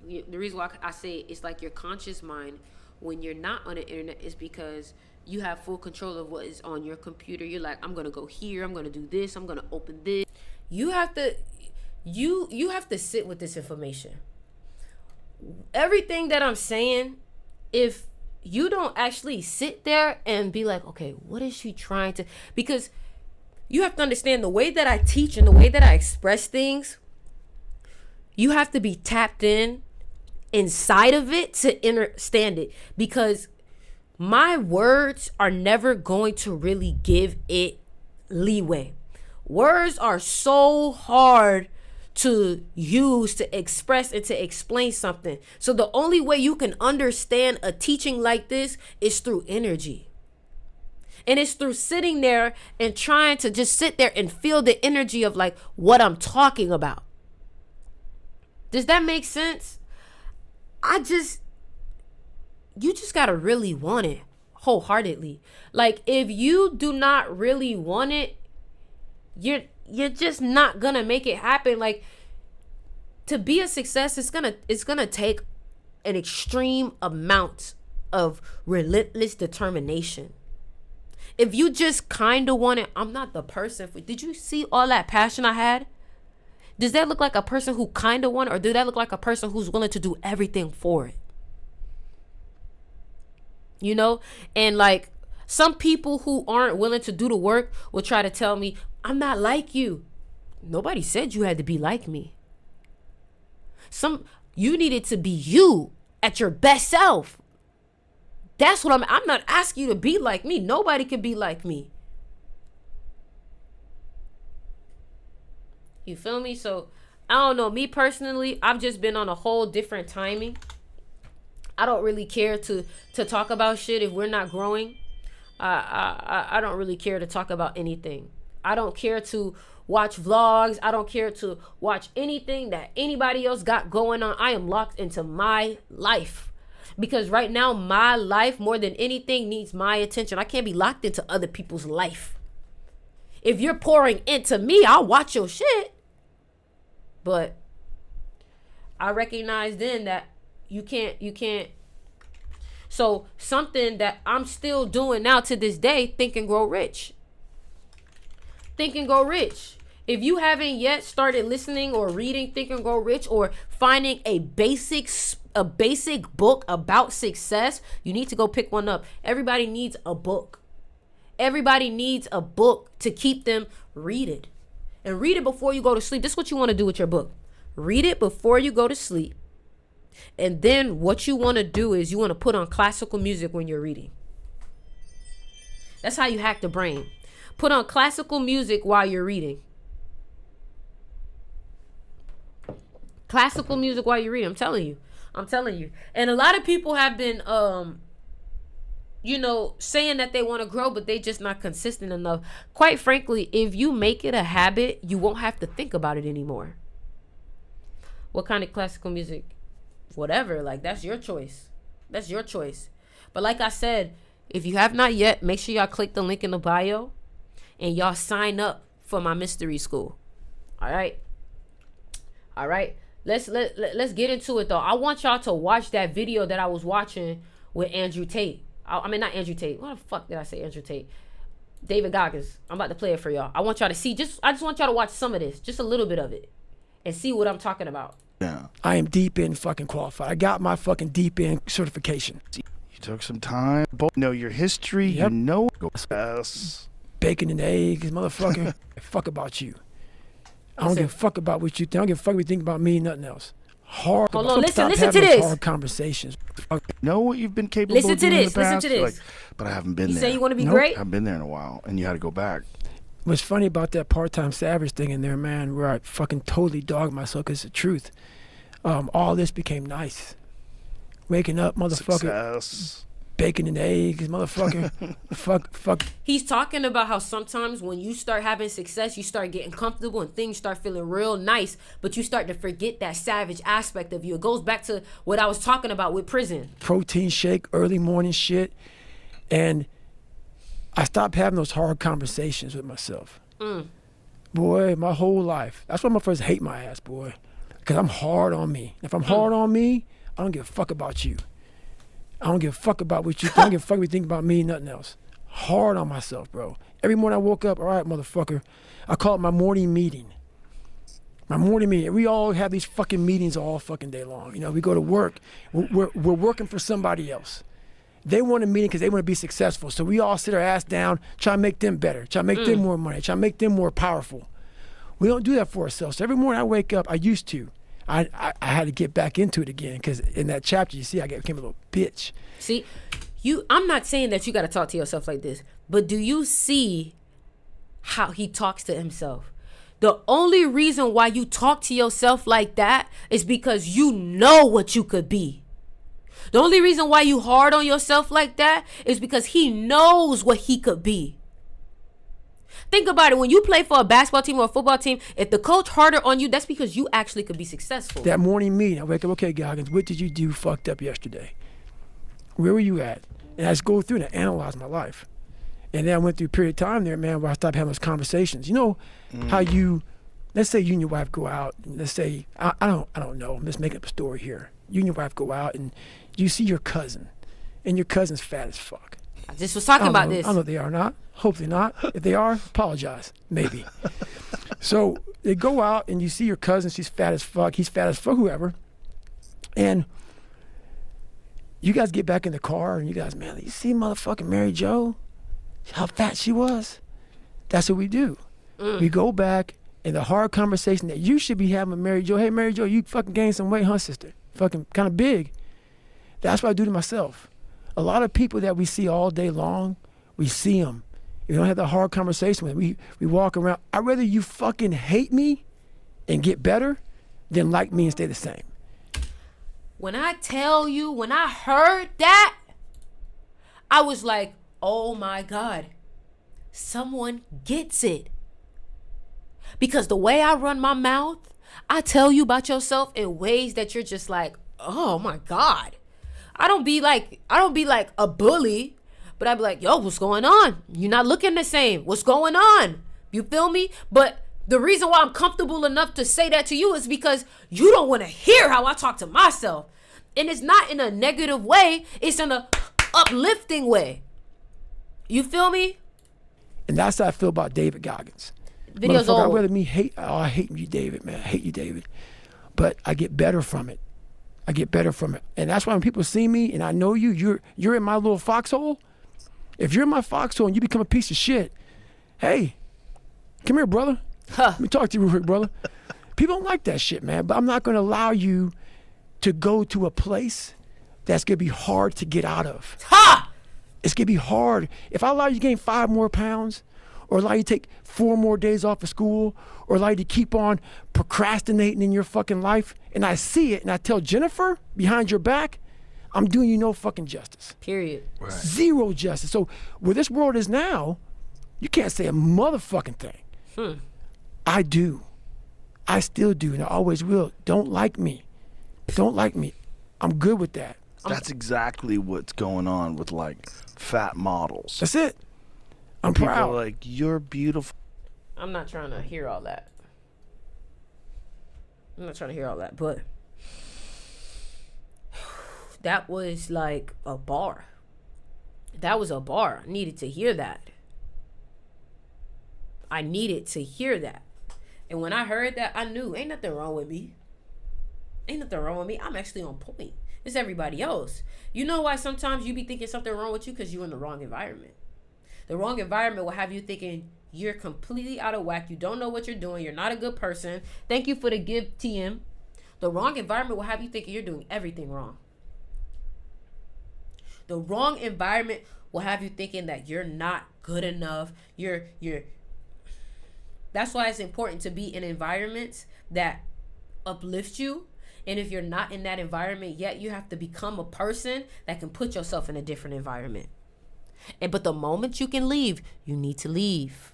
the reason why I say it's like your conscious mind when you're not on the internet is because you have full control of what is on your computer. You're like, I'm gonna go here, I'm gonna do this, I'm gonna open this. You have to sit with this information. Everything that I'm saying, if you don't actually sit there and be like, okay, what is she trying to, because you have to understand the way that I teach and the way that I express things, You have to be tapped in inside of it to understand it, because my words are never going to really give it leeway. Words are so hard to use to express and to explain something. So the only way you can understand a teaching like this is through energy. And it's through sitting there and trying to just sit there and feel the energy of like what I'm talking about. Does that make sense? You just gotta really want it wholeheartedly. Like, if you do not really want it, you're just not gonna make it happen. Like, to be a success, it's gonna take an extreme amount of relentless determination. If you just kind of want it, I'm not the person for. Did you see all that passion I had? Does that look like a person who kind of want it, or does that look like a person who's willing to do everything for it? You know? And like, some people who aren't willing to do the work will try to tell me, I'm not like you. Nobody said you had to be like me. You needed to be you at your best self. That's what I'm not asking you to be like me. Nobody can be like me. You feel me? So, I don't know. Me personally, I've just been on a whole different timing. I don't really care to talk about shit if we're not growing. I don't really care to talk about anything. I don't care to watch vlogs. I don't care to watch anything that anybody else got going on. I am locked into my life. Because right now, my life, more than anything, needs my attention. I can't be locked into other people's life. If you're pouring into me, I'll watch your shit. But I recognize then that you can't. So something that I'm still doing now to this day, Think and Grow Rich. Think and Grow Rich. If you haven't yet started listening or reading Think and Grow Rich, or finding a basic book about success, you need to go pick one up. Everybody needs a book. Everybody needs a book to keep them read. And read it before you go to sleep. This is what you want to do with your book. Read it before you go to sleep. And then what you want to do is you want to put on classical music when you're reading. That's how you hack the brain. Put on classical music while you're reading. Classical music while you're reading. I'm telling you. And a lot of people have been saying that they want to grow, but they just not consistent enough. Quite frankly, if you make it a habit, you won't have to think about it anymore. What kind of classical music? Whatever, like, that's your choice. That's your choice. But like I said, if you have not yet, make sure y'all click the link in the bio and y'all sign up for my mystery school. All right. Let's get into it though. I want y'all to watch that video that I was watching with Andrew Tate. I mean, not Andrew Tate. What the fuck did I say? Andrew Tate. David Goggins. I'm about to play it for y'all. I want y'all to see. I just want y'all to watch some of this, just a little bit of it, and see what I'm talking about. Yeah. I am deep in fucking qualified. I got my fucking deep in certification. You took some time. Both know your history. Yep. You know. Yes. Bacon and eggs, motherfucker. Fuck about you. I don't give a fuck about what you think. I don't give a fuck what you think about me, nothing else. Hold on, listen to those this. Hard conversations. Know what you've been capable Listen of to doing in this. the past. Listen to this. Like, but I haven't been You there. say you want to be Nope. great? I haven't been there in a while, and you had to go back. What's funny about that part-time savage thing in there, man, where I fucking totally dogged myself, because it's the truth. All this became nice. Waking up, motherfucker. Success. Bacon and eggs, motherfucker. fuck. He's talking about how sometimes when you start having success, you start getting comfortable and things start feeling real nice, but you start to forget that savage aspect of you. It goes back to what I was talking about with prison. Protein shake, early morning shit. And I stopped having those hard conversations with myself. Boy, my whole life. That's why my first hate my ass, boy. Because I'm hard on me. If I'm hard on me, I don't give a fuck about you. I don't give a fuck about what you think. I don't give a fuck what you think about me, nothing else. Hard on myself, bro. Every morning I woke up, all right, motherfucker. I call it my morning meeting. My morning meeting. We all have these fucking meetings all fucking day long. You know, we go to work. We're working for somebody else. They want a meeting because they want to be successful. So we all sit our ass down, try to make them better, try to make them more money, try to make them more powerful. We don't do that for ourselves. So every morning I wake up, I used to. I had to get back into it again because in that chapter, you see, I became a little bitch. See, I'm not saying that you got to talk to yourself like this, but do you see how he talks to himself? The only reason why you talk to yourself like that is because you know what you could be. The only reason why you hard on yourself like that is because he knows what he could be. Think about it. When you play for a basketball team or a football team, if the coach harder on you, that's because you actually could be successful. That morning meeting, I wake up, okay, Goggins, what did you do fucked up yesterday? Where were you at? And I just go through and I analyze my life. And then I went through a period of time there, man, where I stopped having those conversations. You know how you, let's say you and your wife go out, and let's say, I don't know, I'm just making up a story here. You and your wife go out and you see your cousin, and your cousin's fat as fuck. I just was talking about this. I don't know if they are not. Hopefully not. If they are, apologize. Maybe. So they go out and you see your cousin, she's fat as fuck, he's fat as fuck, whoever. And you guys get back in the car and you guys, man, you see motherfucking Mary Jo? How fat she was? That's what we do. We go back in the hard conversation that you should be having with Mary Jo. Hey, Mary Jo, you fucking gained some weight, huh, sister? Fucking kind of big. That's what I do to myself. A lot of people that we see all day long, we see them. We don't have the hard conversation with them. We walk around. I'd rather you fucking hate me and get better than like me and stay the same. When I tell you, when I heard that, I was like, oh my God, someone gets it. Because the way I run my mouth, I tell you about yourself in ways that you're just like, oh my God. I don't be like a bully, but I'd be like, yo, what's going on? You're not looking the same. What's going on? You feel me? But the reason why I'm comfortable enough to say that to you is because you don't want to hear how I talk to myself. And it's not in a negative way. It's in a uplifting way. You feel me? And that's how I feel about David Goggins. Video's old. I'd rather me hate, I hate you, David, man. I hate you, David. But I get better from it. And that's why when people see me and I know you, you're in my little foxhole. If you're in my foxhole and you become a piece of shit, hey, come here, brother. Let me talk to you real quick, brother. People don't like that shit, man. But I'm not going to allow you to go to a place that's going to be hard to get out of. Ha! It's going to be hard. If I allow you to gain 5 more pounds, or allow you to take 4 more days off of school, or allow you to keep on procrastinating in your fucking life, and I see it, and I tell Jennifer behind your back, I'm doing you no fucking justice. Period. Right. Zero justice. So where this world is now, you can't say a motherfucking thing. I do. I still do, and I always will. Don't like me. Don't like me. I'm good with that. That's exactly what's going on with like fat models. That's it. I'm People proud. are like, you're beautiful. I'm not trying to hear all that. But that was like a bar. That was a bar. I needed to hear that. And when I heard that, I knew ain't nothing wrong with me. I'm actually on point. It's everybody else. You know why sometimes you be thinking something wrong with you? Because you're in the wrong environment. The wrong environment will have you thinking you're completely out of whack. You don't know what you're doing. You're not a good person. Thank you for the gift, TM. The wrong environment will have you thinking you're doing everything wrong. The wrong environment will have you thinking that you're not good enough. That's why it's important to be in environments that uplift you. And if you're not in that environment yet, you have to become a person that can put yourself in a different environment. But the moment you can leave, you need to leave.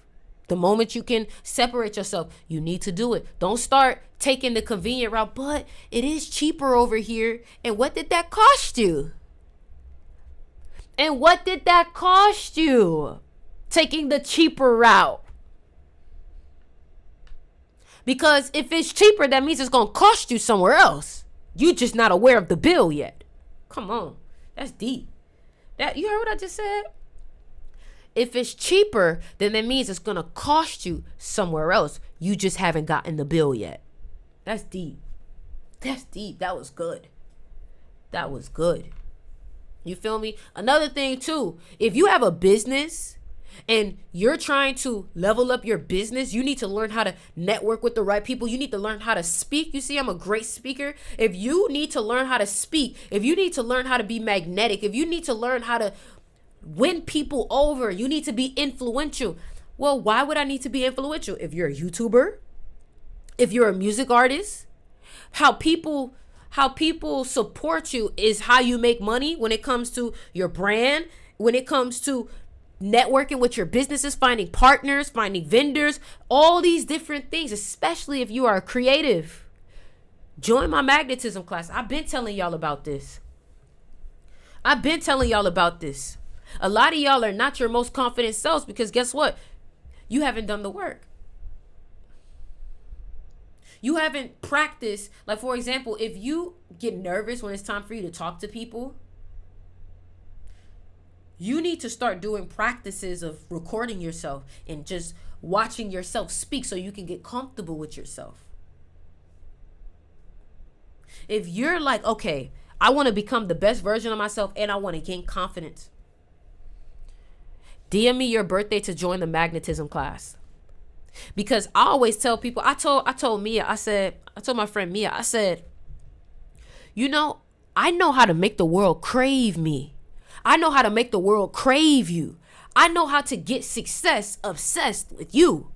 The moment you can separate yourself, you need to do it. Don't start taking the convenient route, but it is cheaper over here. And what did that cost you? Taking the cheaper route. Because if it's cheaper, that means it's going to cost you somewhere else. You're just not aware of the bill yet. Come on. That's deep. You heard what I just said? If it's cheaper, then that means it's going to cost you somewhere else. You just haven't gotten the bill yet. That's deep. That was good. You feel me? Another thing too, if you have a business and you're trying to level up your business, you need to learn how to network with the right people. You need to learn how to speak. You see, I'm a great speaker. If you need to learn how to speak, if you need to learn how to be magnetic, if you need to learn how to win people over, you need to be influential. Well, why would I need to be influential? If you're a YouTuber, if you're a music artist, how people support you is how you make money when it comes to your brand, when it comes to networking with your businesses, finding partners, finding vendors, all these different things, especially if you are a creative. Join my magnetism class. I've been telling y'all about this. A lot of y'all are not your most confident selves because guess what? You haven't done the work. You haven't practiced. Like, for example, if you get nervous when it's time for you to talk to people, you need to start doing practices of recording yourself and just watching yourself speak so you can get comfortable with yourself. If you're like, okay, I want to become the best version of myself and I want to gain confidence, DM me your birthday to join the magnetism class. Because I always tell people, I told my friend Mia, I said, you know, I know how to make the world crave me. I know how to make the world crave you. I know how to get success obsessed with you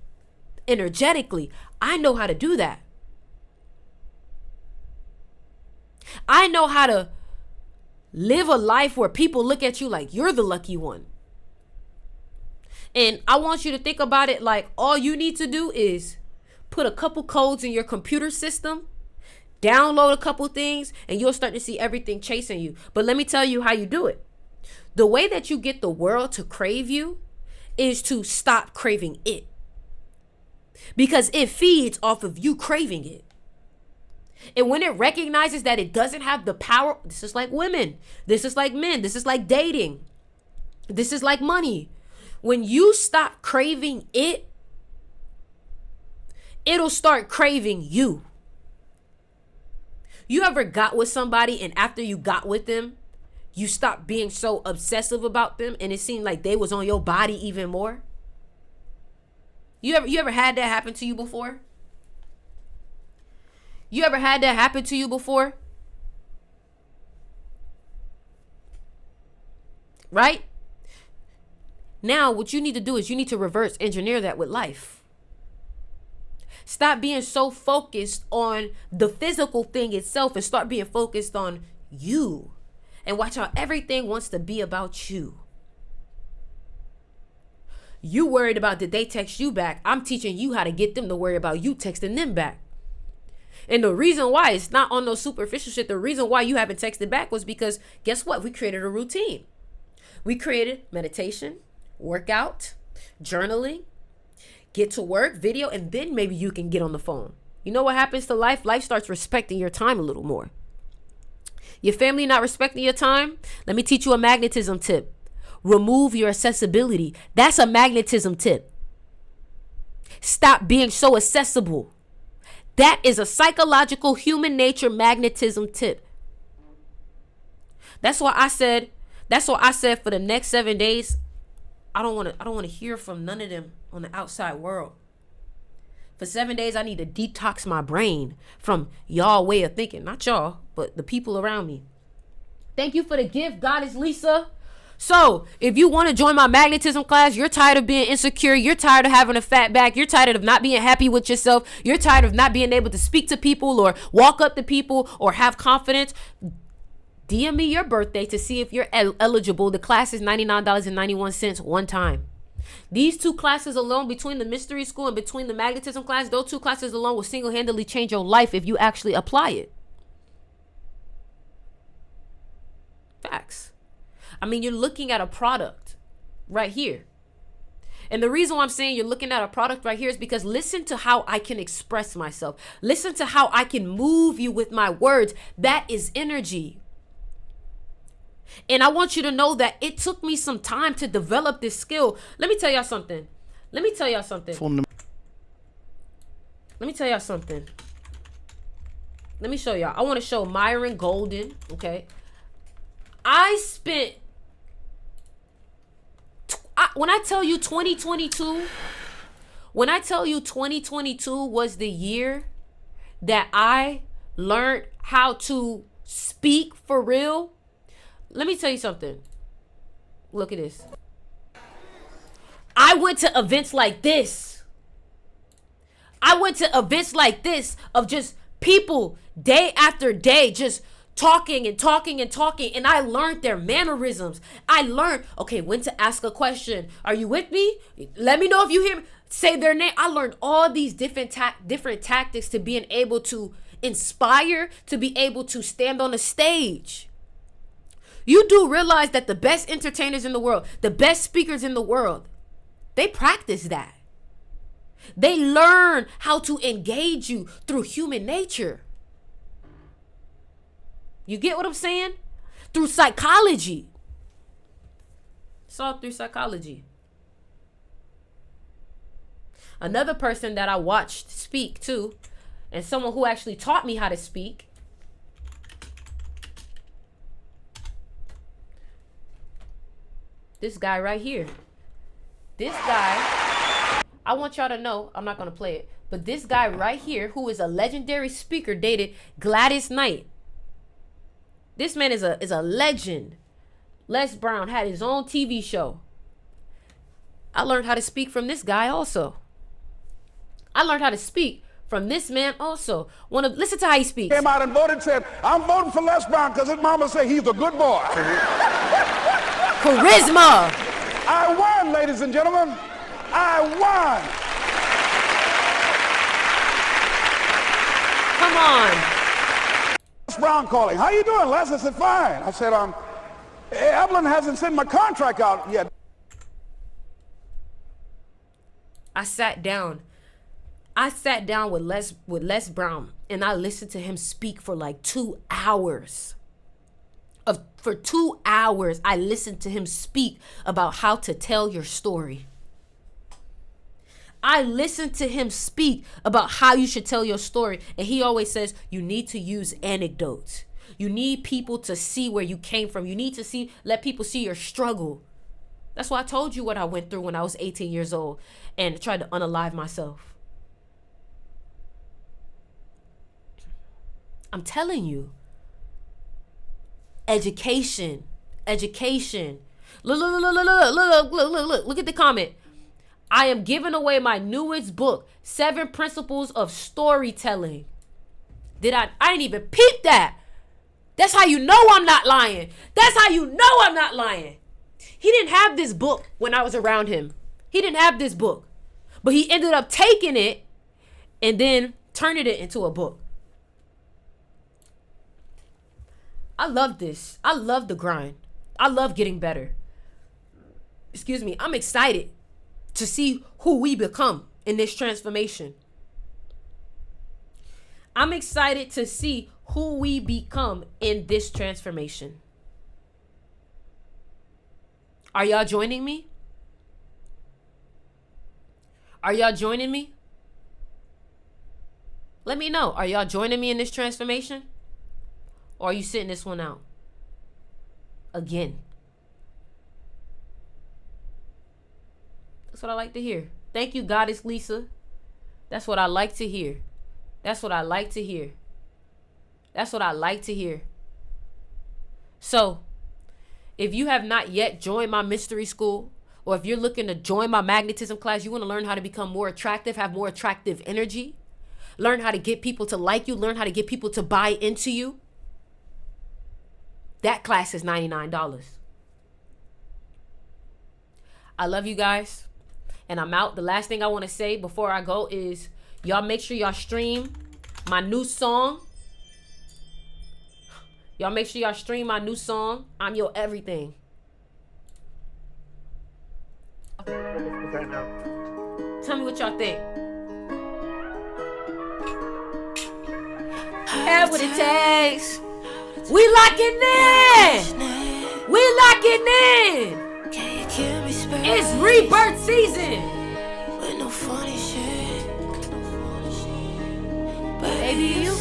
energetically. I know how to do that. I know how to live a life where people look at you like you're the lucky one. And I want you to think about it like all you need to do is put a couple codes in your computer system, download a couple things, and you'll start to see everything chasing you. But let me tell you how you do it. The way that you get the world to crave you is to stop craving it. Because it feeds off of you craving it. And when it recognizes that it doesn't have the power, this is like women, this is like men, this is like dating, this is like money. When you stop craving it, it'll start craving you. You ever got with somebody and after you got with them, you stopped being so obsessive about them and it seemed like they was on your body even more? You ever had that happen to you before? You ever had that happen to you before? Right? Now, what you need to do is you need to reverse engineer that with life. Stop being so focused on the physical thing itself and start being focused on you. And watch how everything wants to be about you. You worried about did they text you back? I'm teaching you how to get them to worry about you texting them back. And the reason why it's not on no superficial shit, the reason why you haven't texted back was because guess what? We created a routine. We created meditation, workout, journaling, get to work, video, and then maybe you can get on the phone. You know what happens to life? Life starts respecting your time a little more. Your family not respecting your time? Let me teach you a magnetism tip. Remove your accessibility. That's a magnetism tip. Stop being so accessible. That is a psychological human nature magnetism tip. That's why I said for the next 7 days, I don't want to hear from none of them on the outside world. For 7 days, I need to detox my brain from y'all way of thinking. Not y'all, but the people around me. Thank you for the gift, Goddess Lisa. So, if you want to join my magnetism class, you're tired of being insecure, you're tired of having a fat back, you're tired of not being happy with yourself, you're tired of not being able to speak to people or walk up to people or have confidence, DM me your birthday to see if you're eligible. The class is $99.91 one time. These two classes alone, between the mystery school and between the magnetism class, those two classes alone will single-handedly change your life if you actually apply it. Facts. I mean, you're looking at a product right here. And the reason why I'm saying you're looking at a product right here is because listen to how I can express myself. Listen to how I can move you with my words. That is energy. And I want you to know that it took me some time to develop this skill. Let me tell y'all something. Let me tell y'all something. Let me show y'all. I want to show Myron Golden. Okay. I spent when I tell you 2022, when I tell you 2022 was the year that I learned how to speak for real, let me tell you something. Look at this. I went to events like this. I went to events like this of just people day after day just talking and talking and talking, and I learned their mannerisms. I learned, okay, when to ask a question. Are you with me? Let me know if you hear me. Say their name. I learned all these different tactics to being able to inspire, to be able to stand on a stage. You do realize that the best entertainers in the world, the best speakers in the world, they practice that. They learn how to engage you through human nature. You get what I'm saying? Through psychology. It's all through psychology. Another person that I watched speak too, and someone who actually taught me how to speak, this guy right here. This guy, I want y'all to know, I'm not going to play it, but this guy right here, who is a legendary speaker, dated Gladys Knight. This man is a legend. Les Brown had his own TV show. I learned how to speak from this guy also. I learned how to speak from this man also. Listen to how he speaks. Came out and voted, said, I'm voting for Les Brown because his mama said he's a good boy. Charisma. I won, ladies and gentlemen. I won. Come on. Les Brown calling. How you doing, Les? I said, fine. I said, Evelyn hasn't sent my contract out yet. I sat down with Les Brown, and I listened to him speak for like 2 hours. For 2 hours, I listened to him speak about how to tell your story. I listened to him speak about how you should tell your story. And he always says, you need to use anecdotes. You need people to see where you came from. You need to let people see your struggle. That's why I told you what I went through when I was 18 years old and tried to unalive myself. I'm telling you. Education. Look at the comment. I am giving away my newest book, 7 Principles of Storytelling. I didn't even peep that. That's how you know I'm not lying. That's how you know I'm not lying. He didn't have this book when I was around him. He didn't have this book. But he ended up taking it and then turning it into a book. I love this. I love the grind. I love getting better. Excuse me. I'm excited to see who we become in this transformation. I'm excited to see who we become in this transformation. Are y'all joining me? Are y'all joining me? Let me know. Are y'all joining me in this transformation? Or are you sitting this one out? Again. That's what I like to hear. Thank you, Goddess Lisa. That's what I like to hear. That's what I like to hear. That's what I like to hear. So, if you have not yet joined my mystery school, or if you're looking to join my magnetism class, you want to learn how to become more attractive, have more attractive energy, learn how to get people to like you, learn how to get people to buy into you, that class is $99. I love you guys. And I'm out. The last thing I want to say before I go is y'all make sure y'all stream my new song. Y'all make sure y'all stream my new song, I'm Your Everything. Tell me what y'all think. Have what it takes. We locking in. We locking in. It's rebirth season. With no funny shit. Baby, you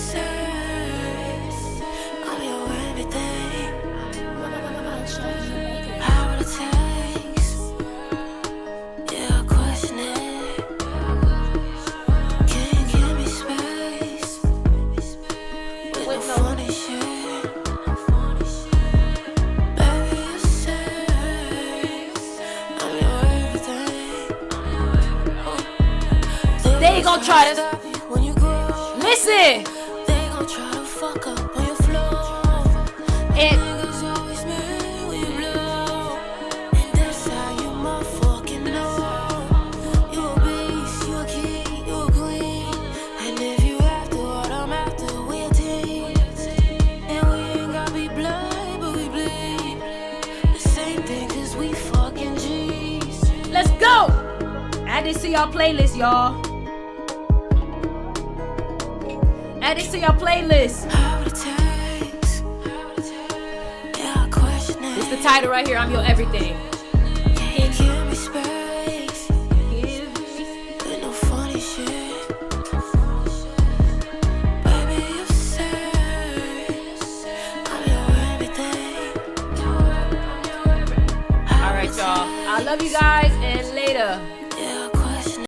I'm your everything. How it takes. gonna try to Stop you when you grow. listen. They gon' try to fuck up on your flow. And Niggas always mad when you blow. And that's how you motherfucking know. You a beast, you a king, you a queen. And if you after what I'm after, we a team. And we ain't gotta be blood, but we bleed. The same thing, cause we fucking G's. let's go. Add this to y'all playlist, y'all. Add this to y'all playlist. How it takes. Yeah, I question it. It's the title right here. I'm your everything.